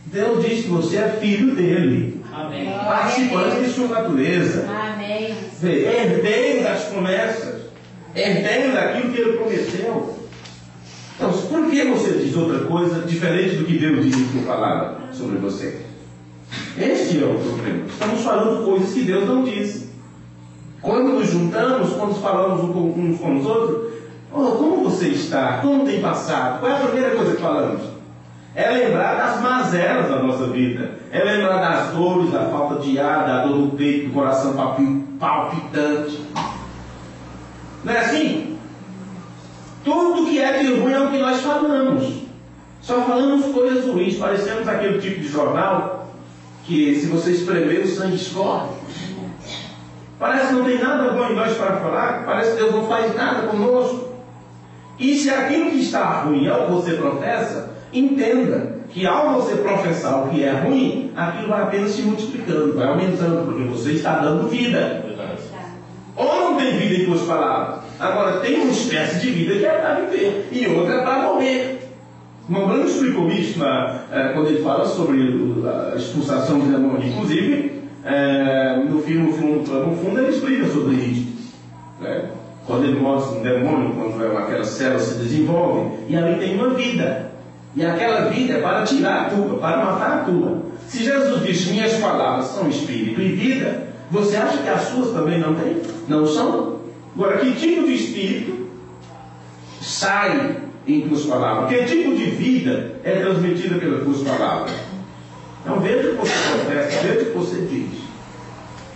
Deus diz que você é filho dele. Amém. Participante de sua natureza. Amém. Herdeiro das promessas. Herdeiro daquilo que Ele prometeu. Então, por que você diz outra coisa diferente do que Deus disse em sua palavra sobre você? Este é o problema. Estamos falando coisas que Deus não disse. Quando nos juntamos, quando falamos uns com os outros, como você está? Como tem passado? Qual é a primeira coisa que falamos? É lembrar das mazelas da nossa vida. É lembrar das dores, da falta de ar, da dor no peito, do coração palpitante. Não é assim? Tudo que é de ruim é o que nós falamos. Só falamos coisas ruins. Parecemos aquele tipo de jornal que, se você espremer, o sangue escorre. Parece que não tem nada bom em nós para falar. Parece que Deus não faz nada conosco. E se aquilo que está ruim é o que você professa, entenda que ao você professar o que é ruim, aquilo vai apenas se multiplicando, vai aumentando, porque você está dando vida. Ou não tem vida em tuas palavras. Agora, tem uma espécie de vida que é para viver, e outra é para morrer. O irmão Branco explicou isso quando ele fala sobre a expulsação de demônio. Inclusive, no fundo, ele explica sobre isso. Né? Quando ele mostra um demônio, quando aquelas células se desenvolvem, e ali tem uma vida. E aquela vida é para tirar a tua, para matar a tua. Se Jesus disse, minhas palavras são espírito e vida, você acha que as suas também não tem? Não são? Agora, que tipo de espírito sai em tuas palavras? Que tipo de vida é transmitida pelas tuas palavras? Então veja o que você confessa, veja o que você diz.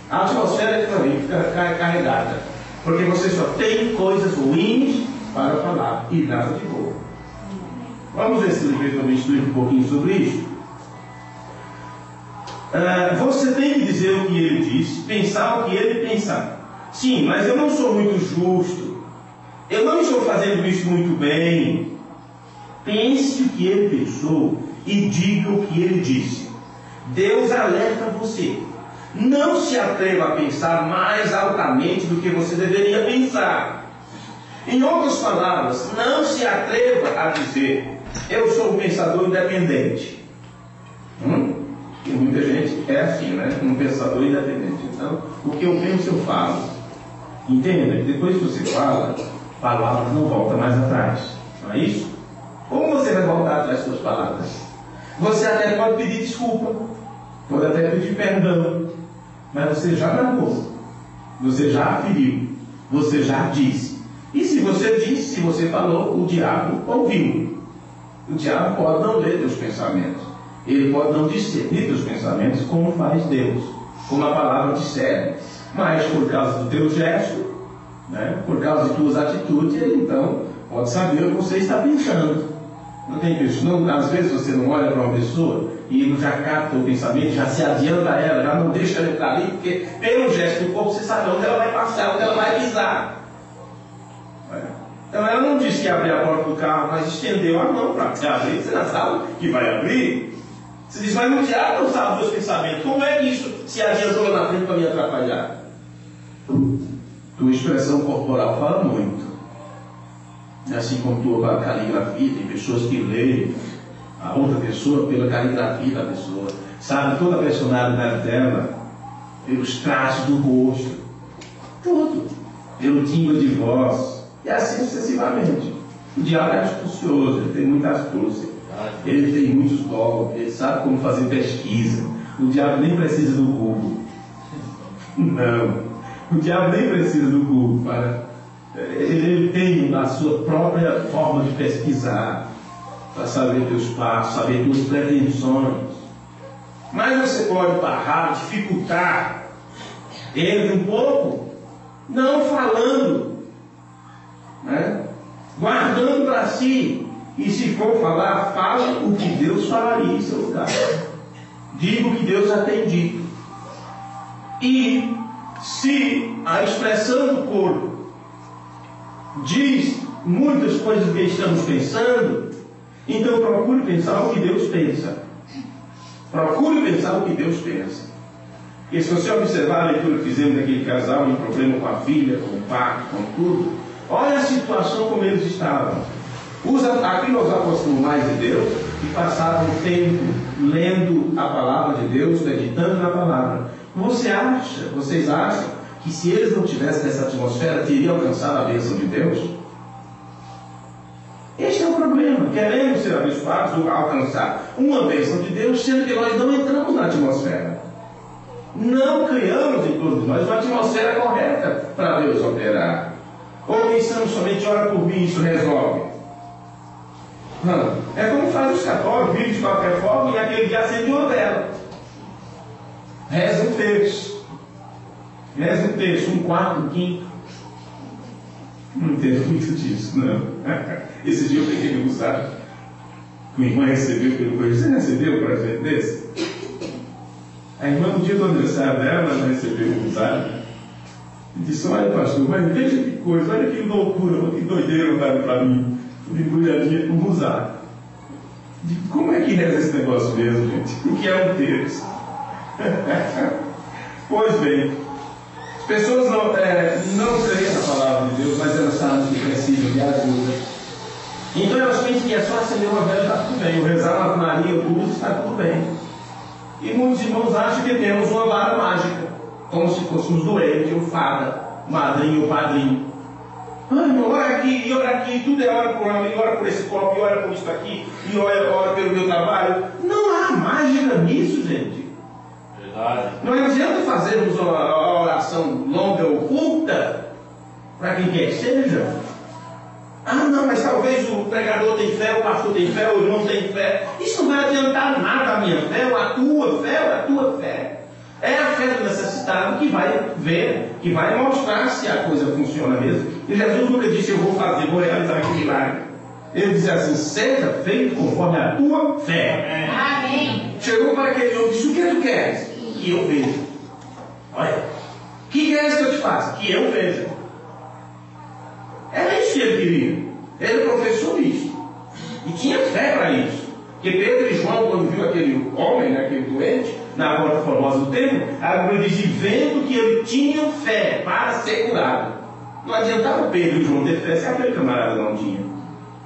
A atmosfera também fica carregada, porque você só tem coisas ruins para falar e nada de boa. Vamos ver se ele também explica um pouquinho sobre isso. Você tem que dizer o que ele diz, pensar o que ele pensar. Sim, mas eu não sou muito justo. Eu não estou fazendo isso muito bem. Pense o que ele pensou e diga o que ele disse. Deus alerta você. Não se atreva a pensar mais altamente do que você deveria pensar. Em outras palavras, não se atreva a dizer, eu sou um pensador independente. E muita gente é assim, né? Um pensador independente. Então, o que eu penso, eu falo. Entenda? Depois que você fala, a palavra não volta mais atrás. Não é isso? Como você vai voltar atrás das suas palavras? Você até pode pedir desculpa, pode até pedir perdão, mas você já narrou, você já aferiu, você já disse. E se você disse, se você falou, o diabo ouviu. O diabo pode não ler teus pensamentos. Ele pode não discernir teus pensamentos como faz Deus, como a palavra discerne. Mas por causa do teu gesto, né, por causa de tuas atitudes, ele então pode saber o que você está pensando. Não tem isso? Não, às vezes você não olha para uma pessoa e ele já capta o pensamento, já se adianta a ela, já não deixa ela entrar ali, porque pelo gesto do corpo você sabe onde ela vai passar, onde ela vai pisar. Então ela não disse que abriu a porta do carro, mas estendeu a mão para abrir. Você não sabe que vai abrir. Você diz, mas o diabo não sabe os meus pensamentos. Como é que isso se adiantou lá na frente para me atrapalhar? Tua expressão corporal fala muito. Assim como tua caligrafia, tem pessoas que leem a outra pessoa pela caligrafia da pessoa. Sabe toda a personalidade dela, pelos traços do rosto. Tudo. Pelo timbre de voz. E assim sucessivamente. O diabo é astucioso, ele tem muita astúcia. Ele tem muitos golpes, ele sabe como fazer pesquisa. O diabo nem precisa do Google. Não. O diabo nem precisa do Google para ele tem a sua própria forma de pesquisar, para saber teus passos, saber tuas pretensões. Mas você pode barrar, dificultar ele um pouco, não falando, né? Guardando para si. E se for falar, fala o que Deus falaria em seu lugar. Diga o que Deus já tem dito. E se a expressão do corpo diz muitas coisas que estamos pensando, então procure pensar o que Deus pensa. Procure pensar o que Deus pensa. E se você observar a leitura que fizemos daquele casal, um problema com a filha, com o pai, com tudo, olha a situação como eles estavam. Aqui nós apostamos mais de Deus e passavam tempo lendo a palavra de Deus, meditando na palavra. Vocês acham que se eles não tivessem essa atmosfera, teriam alcançado a bênção de Deus? Este é o problema. Queremos ser abençoados, alcançar uma bênção de Deus, sendo que nós não entramos na atmosfera. Não criamos em todos nós uma atmosfera correta para Deus operar. Ou pensamos somente, ora por mim, isso resolve. Não. É como faz os católicos, vivem de qualquer forma e aquele dia acende uma vela. Reza um terço. Reza um terço, um quarto, um quinto. Não entendo muito disso, não. Esse dia eu peguei no rosário. Minha irmã recebeu pelo correio. Você recebeu um presente desse? A irmã, no dia do aniversário dela, ela recebeu o rosário. E disse: olha, pastor, mas veja que coisa, olha que loucura, que doideira mandaram para mim. Embrulhadinha com rosário. Como é que reza esse negócio mesmo, gente? O que é um terço? Pois bem, as pessoas não creem na palavra de Deus, mas elas sabem que precisam de ajuda. Então elas pensam que é só acender uma vela e está tudo bem, ou rezar uma Maria, ou tudo, está tudo bem. E muitos irmãos acham que temos uma vara mágica, como se fôssemos doentes, ou fada, madrinha ou padrinho. Ah, irmão, ora aqui, tudo é hora por ali, ora por esse copo, e ora por isso aqui, e ora pelo meu trabalho. Não há mágica nisso, gente. Verdade. Não adianta fazermos uma oração longa ou curta, para quem quer que seja. Ah, não, mas talvez o pregador tem fé, o pastor tem fé, o irmão tem fé. Isso não vai adiantar nada a minha fé, ou a tua fé, ou a tua fé. É a fé do necessitado que vai ver, que vai mostrar se a coisa funciona mesmo. E Jesus nunca disse: eu vou realizar aquele milagre. Ele dizia assim: seja feito conforme a tua fé. Amém. Chegou para aquele homem e disse: o que tu queres? Que eu veja. Olha, o que queres que eu te faça? Que eu veja. Era isso que ele queria. Ele professou isso. E tinha fé para isso. Porque Pedro e João, quando viu aquele homem, aquele doente, na porta formosa do templo, a Bíblia diz: vendo que ele tinha fé para ser curado. Não adiantava Pedro e João ter fé se aquele camarada não tinha.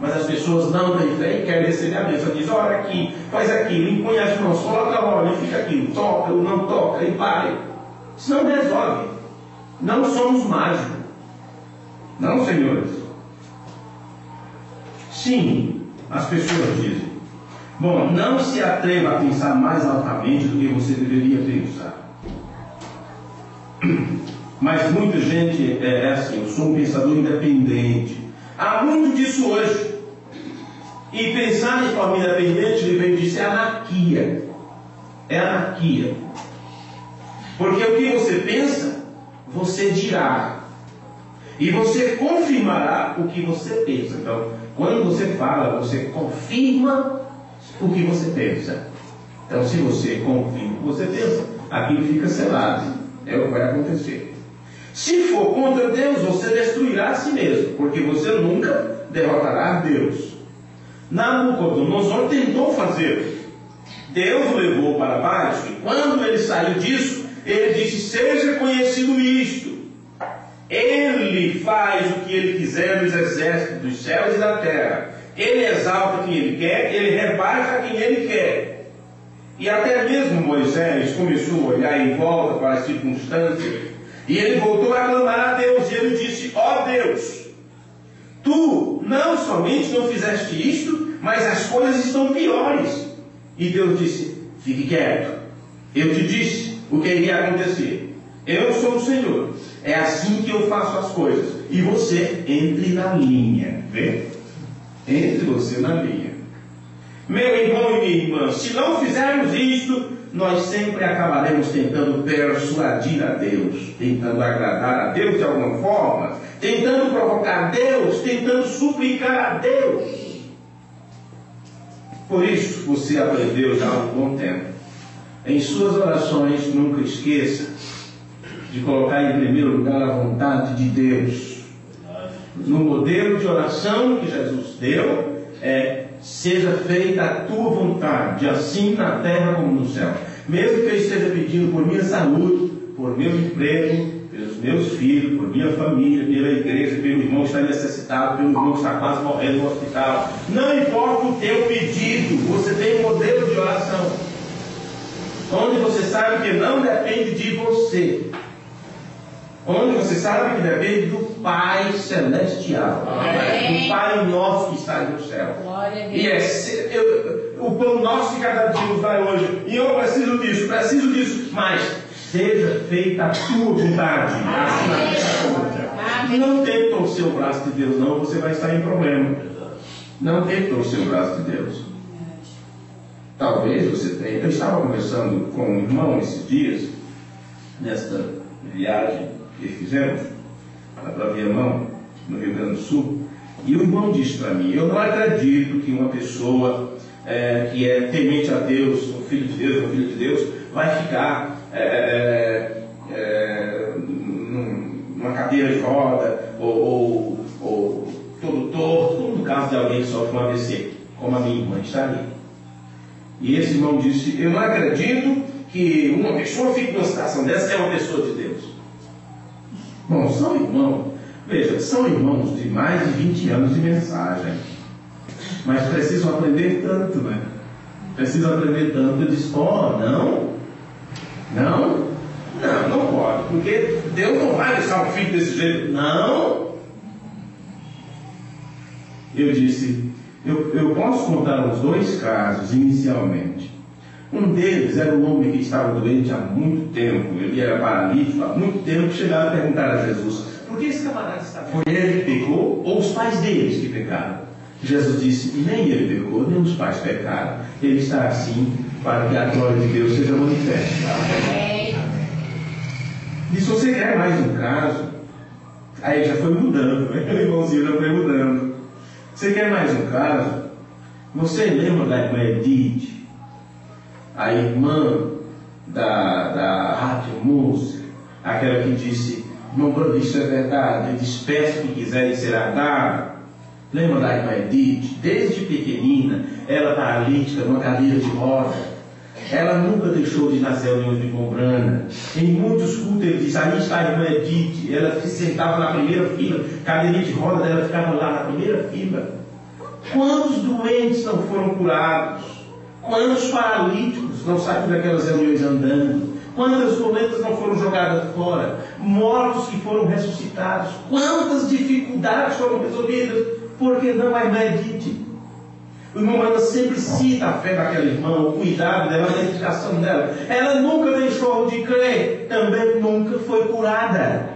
Mas as pessoas não têm fé e querem receber a bênção. Diz: olha aqui, faz aquilo, impõe as mãos, coloca a bola, e fica aquilo, toca ou não toca, e pare. Isso não resolve. Não somos mágicos. Não, senhores. Sim, as pessoas dizem: bom, não se atreva a pensar mais altamente do que você deveria pensar. Mas muita gente é assim: eu sou um pensador independente. Há muito disso hoje. E pensar de forma independente, ele vem disso, é anarquia. É anarquia. Porque o que você pensa, você dirá. E você confirmará o que você pensa. Então, quando você fala, você confirma o que você pensa. Então, se você confirma o que você pensa, aquilo fica selado. É o que vai acontecer. Se for contra Deus, você destruirá a si mesmo, porque você nunca derrotará Deus. Nabucodonosor tentou fazer. Deus o levou para baixo, e quando ele saiu disso, ele disse: seja conhecido isto. Ele faz o que ele quiser nos exércitos dos céus e da terra. Ele exalta quem ele quer, ele rebaixa quem ele quer. E até mesmo Moisés começou a olhar em volta para as circunstâncias, e ele voltou a clamar a Deus, e ele disse: ó Deus, tu não somente não fizeste isto, mas as coisas estão piores. E Deus disse: fique quieto, eu te disse o que iria acontecer. Eu sou o Senhor, é assim que eu faço as coisas. e você entre na linha. Vê? Entre você na linha. Meu irmão e minha irmã, se não fizermos isto, nós sempre acabaremos tentando persuadir a Deus, tentando agradar a Deus de alguma forma, tentando provocar Deus, tentando suplicar a Deus. Por isso, você aprendeu já há um bom tempo. Em suas orações, nunca esqueça de colocar em primeiro lugar a vontade de Deus. No modelo de oração que Jesus deu, seja feita a tua vontade, assim na terra como no céu. Mesmo que eu esteja pedindo por minha saúde, por meu emprego, pelos meus filhos, por minha família, pela igreja, pelo irmão que está necessitado, pelo irmão que está quase morrendo no hospital. Não importa o teu pedido, você tem um modelo de oração, onde você sabe que não depende de você, onde você sabe que depende do Pai Celestial, do Pai nosso que está no céu. E o pão nosso de cada dia nos dai hoje. E eu preciso disso, mas seja feita a tua vontade. Assim na terra como na terra. Não tente torcer o braço de Deus, não, você vai estar em problema. Não tente torcer o braço de Deus. Talvez você tenha. Eu estava conversando com um irmão esses dias, nesta viagem que fizemos para Viamão, no Rio Grande do Sul, e o irmão disse para mim: eu não acredito que uma pessoa que é temente a Deus, um filho de Deus, vai ficar numa cadeira de roda ou todo torto, como no caso de alguém que sofre um AVC, como a minha irmã está ali. E esse irmão disse: eu não acredito que uma pessoa fique numa situação dessa, é uma pessoa de Deus. Bom, são irmãos, veja, são irmãos de mais de 20 anos de mensagem, mas precisam aprender tanto, né? Precisam aprender tanto. Eu disse: não pode, porque Deus não vai deixar o filho desse jeito. Não. Eu disse: eu posso contar os dois casos inicialmente. Um deles era um homem que estava doente há muito tempo, ele era paralítico há muito tempo. Chegaram a perguntar a Jesus: por que esse camarada está doente? Foi ele que pecou ou os pais deles que pecaram? Jesus disse: nem ele pecou, nem os pais pecaram. Ele está assim para que a glória de Deus seja manifesta. E se você quer mais um caso, aí já foi mudando, né? O irmãozinho já foi mudando. Você quer mais um caso? Você lembra da irmã Edith, a irmã da Rádio Música, aquela que disse: irmão Bruno, isso é verdade, despeço que quiser e será dado? Lembra da irmã Edith? Desde pequenina, ela paralítica, numa cadeira de roda. Ela nunca deixou de ir nas reuniões de Combrana. Em muitos cultos ele disse: aí está a irmã Edith. Ela se sentava na primeira fila, cadeirinha de roda dela ficava lá na primeira fila. Quantos doentes não foram curados? Quantos paralíticos não saíram daquelas reuniões andando? Quantas doenças não foram jogadas fora? Mortos que foram ressuscitados? Quantas dificuldades foram resolvidas? Por que não a irmã Edith? O irmão Ana sempre cita a fé daquela irmã, o cuidado dela, a dedicação dela. Ela nunca deixou de crer, também nunca foi curada.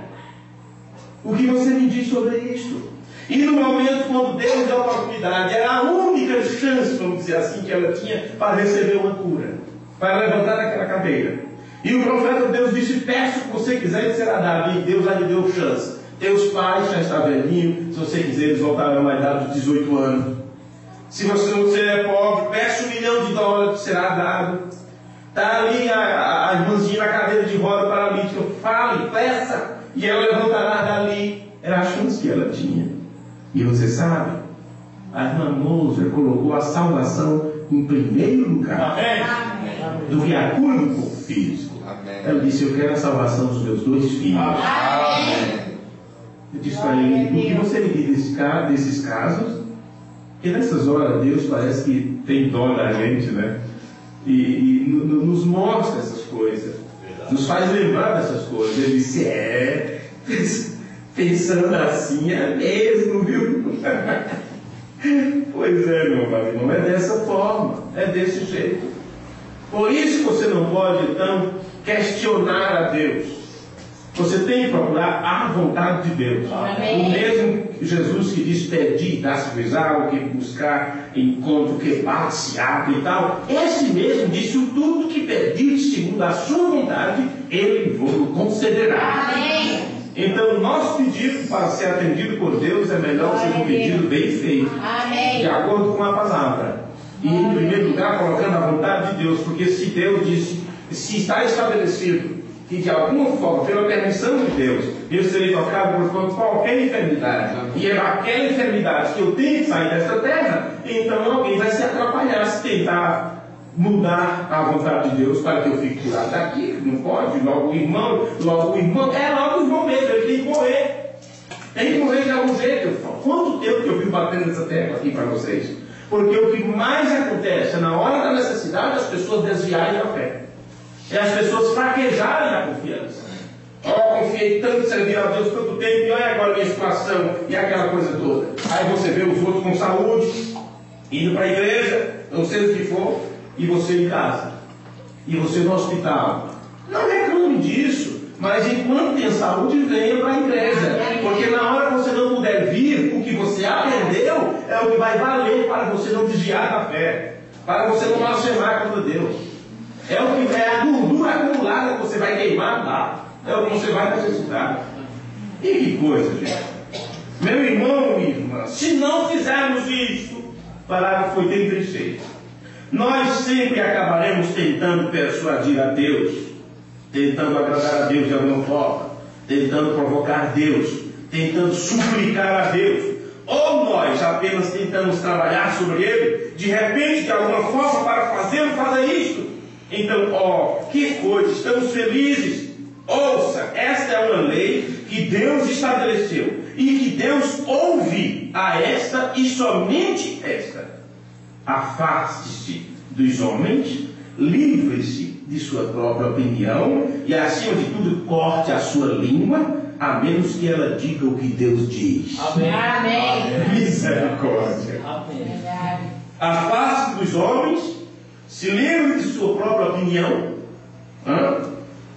O que você me diz sobre isto? E no momento quando Deus deu a oportunidade, era a única chance, vamos dizer assim, que ela tinha para receber uma cura, para levantar daquela cadeira. E o profeta de Deus disse: peço o que você quiser e será dado. E Deus já lhe deu chance. Teus pais já estão velhinhos, se você quiser eles voltarão à idade de 18 anos. Se você é pobre, peça $1 milhão, será dado. Está ali a irmãzinha na cadeira de roda paralítica. Fale, peça, e ela levantará dali. Era a chance que ela tinha. E você sabe, a irmã Moser colocou a salvação em primeiro lugar. Amém. Do que a cura do corpo físico. Amém. Ela disse: eu quero a salvação dos meus 2 filhos. Amém. Eu disse para ele: o que você me diz desses casos? Porque nessas horas Deus parece que tem dó da gente, né? E nos mostra essas coisas, nos faz lembrar dessas coisas. Ele disse: pensando assim, é mesmo, viu? Pois é, meu pai, não é dessa forma, é desse jeito. Por isso você não pode, então, questionar a Deus. Você tem que procurar a vontade de Deus. Amém. O mesmo Jesus que diz: pedi, dá-se-vos-á, o que buscar, encontro, que bate-se, abre e tal. Esse mesmo disse: o tudo que pedir segundo a sua vontade, Ele vos concederá. Amém. Então, o nosso pedido para ser atendido por Deus é melhor ser um pedido bem feito, Amém. de acordo com a palavra. E, em primeiro lugar, colocando a vontade de Deus, porque se Deus disse, se está estabelecido que de alguma forma, pela permissão de Deus, eu serei tocado por qualquer enfermidade, e é aquela enfermidade que eu tenho que sair desta terra, então alguém vai se atrapalhar se tentar mudar a vontade de Deus para que eu fique curado daqui. Não pode. Logo o irmão mesmo, ele tem que morrer. Tem que morrer de algum jeito. Quanto tempo que eu vim batendo nessa tecla aqui para vocês? Porque o que mais acontece é, na hora da necessidade, as pessoas desviarem da fé. É as pessoas fraquejarem na confiança. Confiei tanto, servir a Deus tanto tempo, e olha agora a minha situação, e aquela coisa toda. Aí você vê os outros com saúde, indo para a igreja, não sei o que for, e você em casa, e você no hospital. Não reclame disso, mas enquanto tem saúde, venha para a igreja. Porque na hora que você não puder vir, o que você aprendeu é o que vai valer para você não desviar da fé, para você não blasfemar contra Deus. É o que é a gordura acumulada que você vai queimar lá. É o que você vai necessitar. E que coisa, gente. Meu irmão e irmã, se não fizermos isso, parágrafo 86, nós sempre acabaremos tentando persuadir a Deus, tentando agradar a Deus de alguma forma, tentando provocar Deus, tentando suplicar a Deus. Ou nós apenas tentamos trabalhar sobre Ele, de repente, de alguma forma, para fazê-lo fazer isto. Então, que coisa, estamos felizes. Ouça, esta é uma lei que Deus estabeleceu e que Deus ouve a esta e somente esta. Afaste-se dos homens, livre-se de sua própria opinião e, acima de tudo, corte a sua língua, a menos que ela diga o que Deus diz. Amém. Amém. Misericórdia. Amém. Afaste-se dos homens, se livre de sua própria opinião,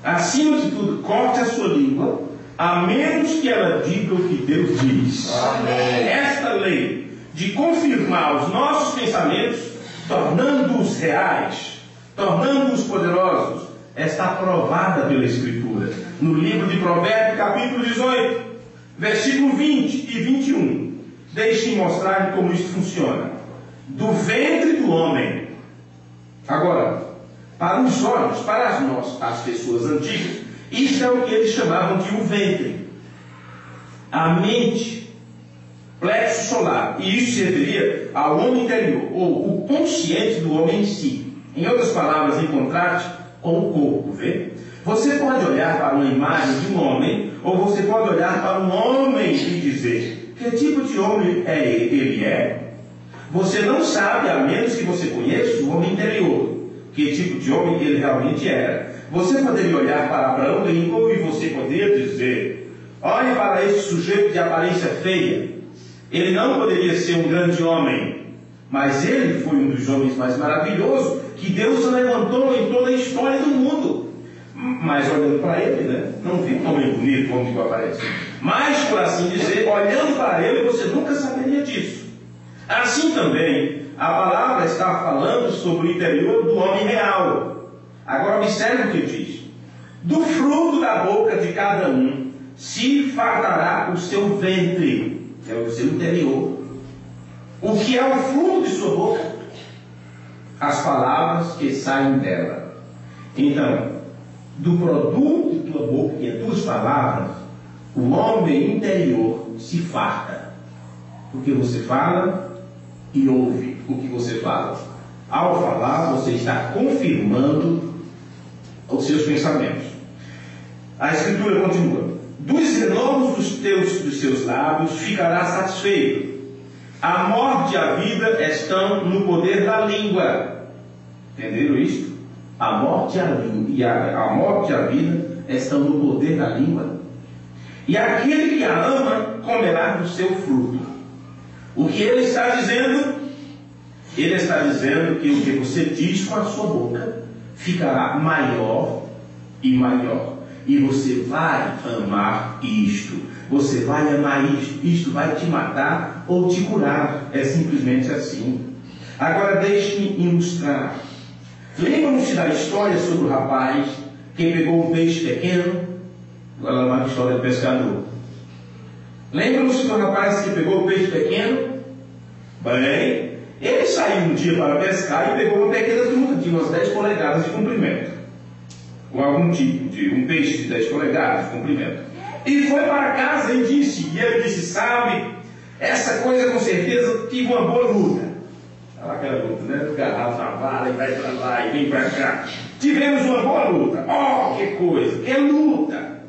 acima de tudo, corte a sua língua, a menos que ela diga o que Deus diz. Amém. Esta lei de confirmar os nossos pensamentos, tornando-os reais, tornando-os poderosos, está aprovada pela Escritura. No livro de Provérbios, capítulo 18, versículo 20 e 21. Deixe-me mostrar como isso funciona. Do ventre do homem. Agora, para os olhos, para as pessoas antigas, isso é o que eles chamavam de o ventre. A mente, plexo solar, e isso se referia ao homem interior, ou o consciente do homem em si. Em outras palavras, em contraste com o corpo, vê? Você pode olhar para uma imagem de um homem, ou você pode olhar para um homem e dizer: que tipo de homem ele é? Você não sabe, a menos que você conheça o homem interior, que tipo de homem ele realmente era. Você poderia olhar para Abraão Lincoln e você poderia dizer: olhe para esse sujeito de aparência feia. Ele não poderia ser um grande homem, mas ele foi um dos homens mais maravilhosos que Deus levantou em toda a história do mundo. Mas olhando para ele, né? Não vi um homem bonito, um homem que aparece. Mas, por assim dizer, olhando para ele, você nunca saberia disso. Assim também, a palavra está falando sobre o interior do homem real. Agora observe o que diz: do fruto da boca de cada um se fartará o seu ventre, é o seu interior. O que é o fruto de sua boca? As palavras que saem dela. Então, do produto de tua boca e as tuas palavras, o homem interior se farta. Porque você fala e ouve o que você fala. Ao falar, você está confirmando os seus pensamentos. A Escritura continua: dos renovos dos seus lábios ficará satisfeito. A morte e a vida estão no poder da língua. Entenderam isto? A morte e a vida estão no poder da língua. E aquele que a ama comerá do seu fruto. O que ele está dizendo? Ele está dizendo que o que você diz com a sua boca ficará maior e maior. e você vai amar isto. Você vai amar isto. Isto vai te matar ou te curar. É simplesmente assim. Agora deixe-me ilustrar. Lembram-se da história sobre o rapaz que pegou um peixe pequeno? Agora lá na história do pescador. Lembram-se do rapaz que pegou o peixe pequeno? Bem, ele saiu um dia para pescar e pegou uma pequena truta de umas 10 polegadas de comprimento. Ou algum tipo de um peixe de 10 polegadas de comprimento. E foi para casa e ele disse, sabe, essa coisa com certeza tive uma boa luta. Olha aquela luta, né? O garrafo na vara e vai para lá e vem para cá. Tivemos uma boa luta. Oh, que coisa, que luta!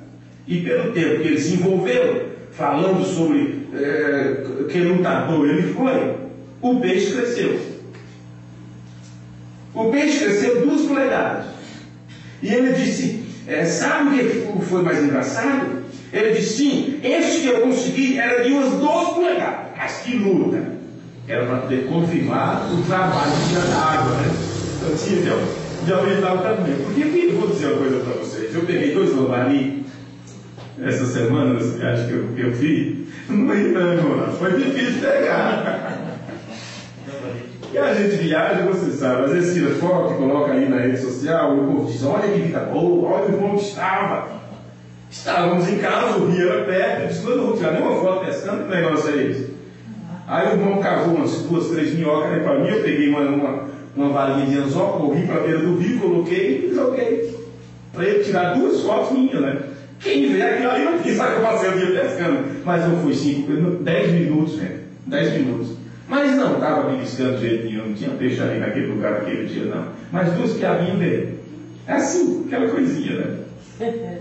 E pelo tempo que ele se envolveu, falando sobre que lutador ele foi, o peixe cresceu. O peixe cresceu 2 polegadas. E ele disse, sabe o que foi mais engraçado? Ele disse, sim, este que eu consegui era de umas 12 polegadas. Mas que luta! Era para poder confirmar o trabalho que tinha da água, né? Eu tinha de aumentar o tamanho. Porque eu vou dizer uma coisa para vocês. Eu peguei 2 lambari essa semana, nessa viagem que eu fiz. Não, foi difícil pegar. E a gente viaja, você sabe, às vezes tira foto e coloca aí na rede social, e o povo diz, olha que vida boa, olha o irmão que estava. Estávamos em casa, o rio era perto, eu disse, não vou tirar nenhuma foto pescando, que negócio é esse? Aí o irmão cavou umas 2, 3 minhocas aí para mim, eu peguei uma varinha de anzol, corri para a beira do rio, coloquei e joguei. Para ele tirar 2 fotos minhas, né? Quem vê aquilo ali não pensa que eu passei o dia pescando. Mas não foi 10 minutos, né? 10 minutos. Mas não estava beliscando de jeito nenhum, não tinha peixe ali naquele lugar aquele dia, não. Mas 2 piabinhos dele. É assim, aquela coisinha, né?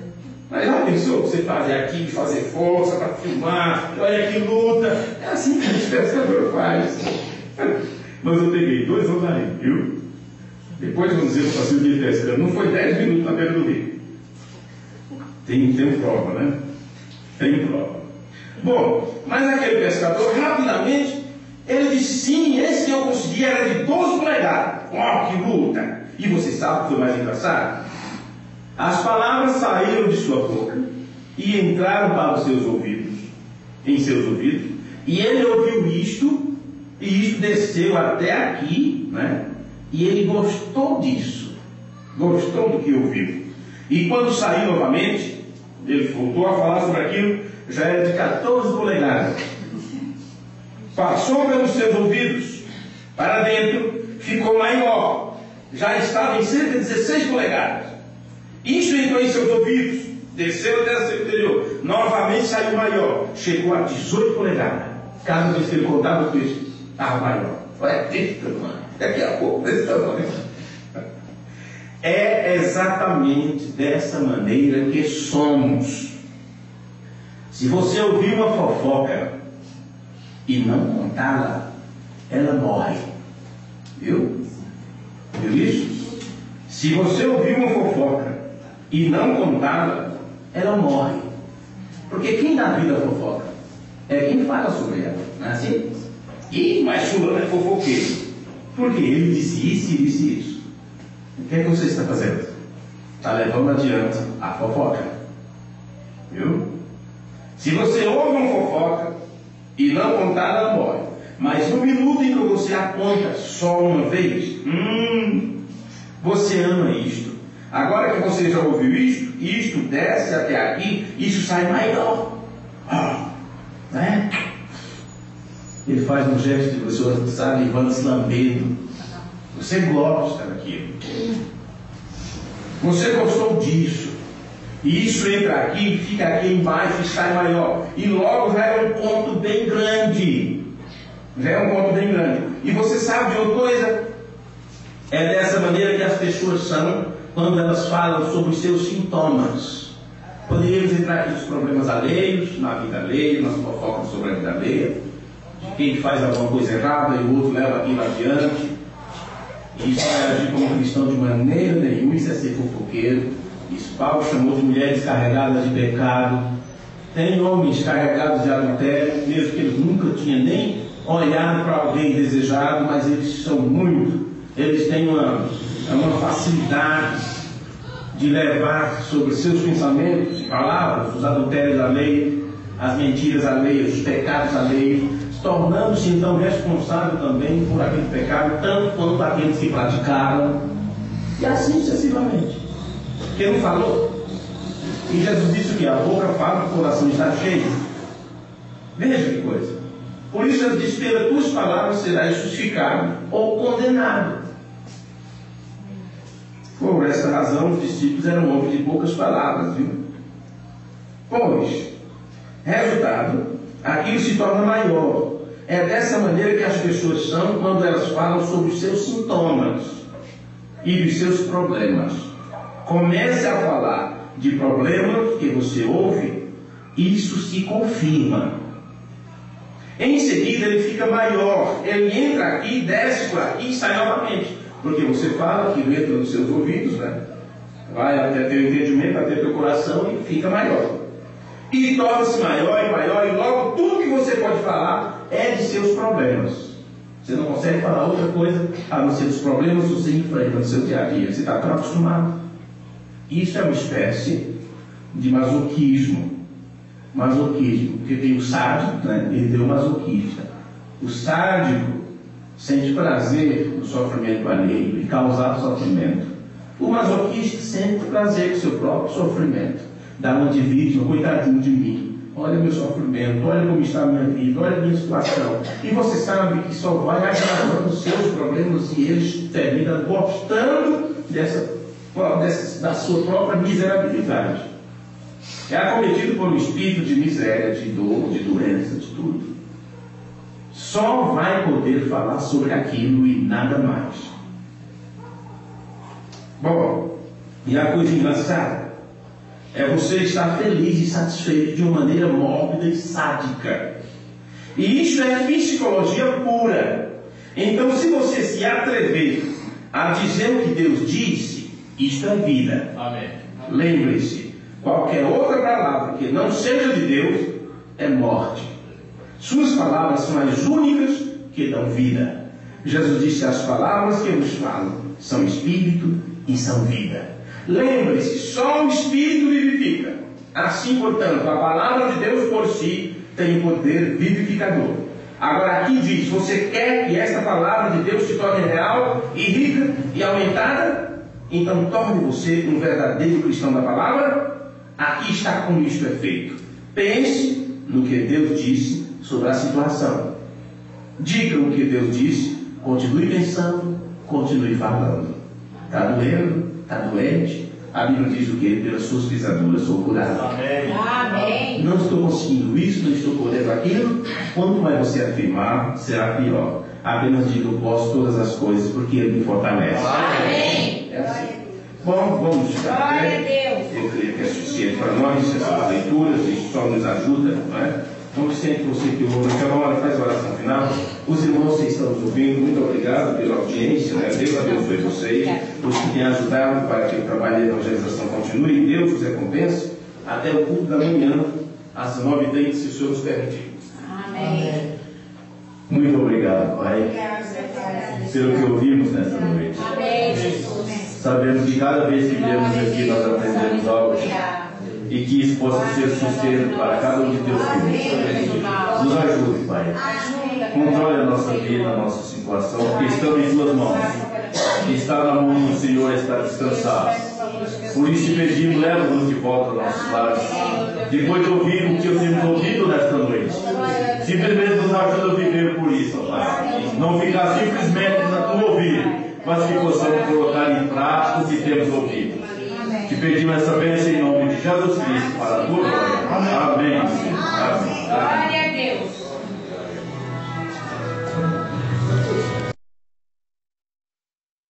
Mas já pensou você fazer aqui, fazer força para filmar, olha que luta. É assim que a gente pescador faz. Mas eu peguei 2 lambari, viu? Depois vamos dizer que eu passei o dia pescando. Não foi 10 minutos na beira do rio. Tem prova, né? Tem prova. Bom, mas aquele pescador, rapidamente, ele disse, sim, esse que eu consegui era de 12 polegadas. Oh, que luta! E você sabe o que foi mais engraçado? As palavras saíram de sua boca e entraram para os seus ouvidos, em seus ouvidos, e ele ouviu isto, e isto desceu até aqui, né? E ele gostou disso, gostou do que ouviu. E quando saiu novamente, ele voltou a falar sobre aquilo, já era de 14 polegadas. Passou pelos seus ouvidos, para dentro, ficou maior, já estava em cerca de 16 polegadas. Isto entrou em seus ouvidos, desceu até o seu interior, novamente saiu maior, chegou a 18 polegadas. Cada vez que ele contava o peixe, estava maior. Olha, desse tamanho, daqui a pouco, desse tamanho. É exatamente dessa maneira que somos. Se você ouvir uma fofoca e não contá-la, ela morre. Viu? Viu isso? Se você ouvir uma fofoca e não contá-la, ela morre. Porque quem dá vida à fofoca é quem fala sobre ela, não é assim? E mas fulano é fofoqueiro. Porque ele disse isso e disse isso. O que é que você está fazendo? Está levando adiante a fofoca. Viu? Se você ouve uma fofoca e não contar, ela morre. Mas no minuto em que você a conta só uma vez, você ama isto. Agora que você já ouviu isto desce até aqui, isso sai maior. Né? Ele faz um gesto de pessoa salivando, se lambendo. Você gosta daquilo. Você gostou disso. E isso entra aqui, fica aqui embaixo e sai maior. E logo já é um ponto bem grande. Já é um ponto bem grande. E você sabe de uma coisa? É dessa maneira que as pessoas são quando elas falam sobre os seus sintomas. Poderíamos entrar aqui nos problemas alheios, na vida alheia, nas fofocas sobre a vida alheia, de quem faz alguma coisa errada e o outro leva aquilo adiante. E isso vai agir como cristão de maneira nenhuma, isso é ser fofoqueiro. Isso Paulo chamou de mulheres carregadas de pecado. Tem homens carregados de adultério, mesmo que eles nunca tinham nem olhado para alguém desejado, mas eles são muito. Eles têm uma facilidade de levar sobre seus pensamentos e palavras os adultérios alheios, as mentiras alheias, os pecados alheios, tornando-se então responsável também por aquele pecado, tanto quanto aqueles que praticaram, e assim sucessivamente. Porque não falou? E Jesus disse que a boca fala, o coração está cheio. Veja que coisa. Por isso Jesus disse: pelas tuas palavras serás justificado ou condenado. Por essa razão, os discípulos eram homens de poucas palavras, viu? Pois, resultado, aquilo se torna maior. É dessa maneira que as pessoas são quando elas falam sobre os seus sintomas e os seus problemas. Comece a falar de problemas que você ouve, isso se confirma. Em seguida ele fica maior, ele entra aqui, desce por aqui e sai novamente. Porque você fala, aquilo entra nos seus ouvidos, né? Vai até teu entendimento, até teu coração e fica maior. E torna-se maior e maior, e logo tudo que você pode falar é de seus problemas. Você não consegue falar outra coisa a não ser dos problemas que você enfrenta no seu dia a dia. Você está tão acostumado. Isso é uma espécie de masoquismo. Masoquismo, porque tem o sádico, né? Ele deu masoquista. O sádico sente prazer no sofrimento alheio e causar sofrimento. O masoquista sente prazer com o seu próprio sofrimento. Dá uma de vítima, coitadinho de mim. Olha meu sofrimento, olha como está a minha vida, olha a minha situação. E você sabe que só vai agravando os seus problemas e eles terminam gostando da sua própria miserabilidade. É acometido por um espírito de miséria, de dor, de doença, de tudo. Só vai poder falar sobre aquilo e nada mais. Bom, e a coisa engraçada é você estar feliz e satisfeito de uma maneira mórbida e sádica. E isso é psicologia pura. Então, se você se atrever a dizer o que Deus disse, isto é vida. Amém. Lembre-se, qualquer outra palavra que não seja de Deus é morte. Suas palavras são as únicas que dão vida. Jesus disse: as palavras que eu vos falo são espírito e são vida. Lembre-se, só o Espírito vivifica. Assim, portanto, a palavra de Deus por si tem poder vivificador. Agora aqui diz: você quer que esta palavra de Deus se torne real e rica e aumentada? Então torne você um verdadeiro cristão da palavra. Aqui está como isto é feito. Pense no que Deus disse sobre a situação. Diga o que Deus disse. Continue pensando, continue falando. Está doendo? Está doente? A Bíblia diz o quê? Pelas suas pisaduras sou curado. Amém. Amém. Não estou conseguindo isso, não estou podendo aquilo. Quanto mais você afirmar, será pior. Apenas diga: eu posso todas as coisas porque Ele me fortalece. Amém. É assim. Bom, vamos ficar Glória pé. a Deus. Eu creio que é suficiente para nós essas leituras, isso só nos ajuda, não é? Então, sempre você que ouve naquela hora, faz a oração final. Os irmãos que estão nos ouvindo, muito obrigado pela audiência, né? Deus abençoe vocês, os que têm ajudado para que o trabalho de evangelização continue, e Deus os recompense até o culto da manhã, às 9h30, se o Senhor nos permitir. Amém. Muito obrigado, Pai, pelo que ouvimos nessa noite. Amém, Jesus. Sabemos que cada vez que viemos aqui nós aprendemos algo, e que isso possa ser sustento para cada um de teus filhos. Nos ajude, Pai. Controle a nossa vida, a nossa situação, porque estamos em Suas mãos. Está na mão do Senhor, está descansado. Por isso te pedimos, leva-nos de volta aos nossos lares. Depois de ouvir o que eu temos ouvido nesta noite, simplesmente nos ajuda a viver por isso, Pai. Não ficar simplesmente na tua ouvir, mas que possamos colocar em prática o que temos ouvido. Te pedimos essa bênção em nome de Jesus Cristo, para a tua glória. Amém.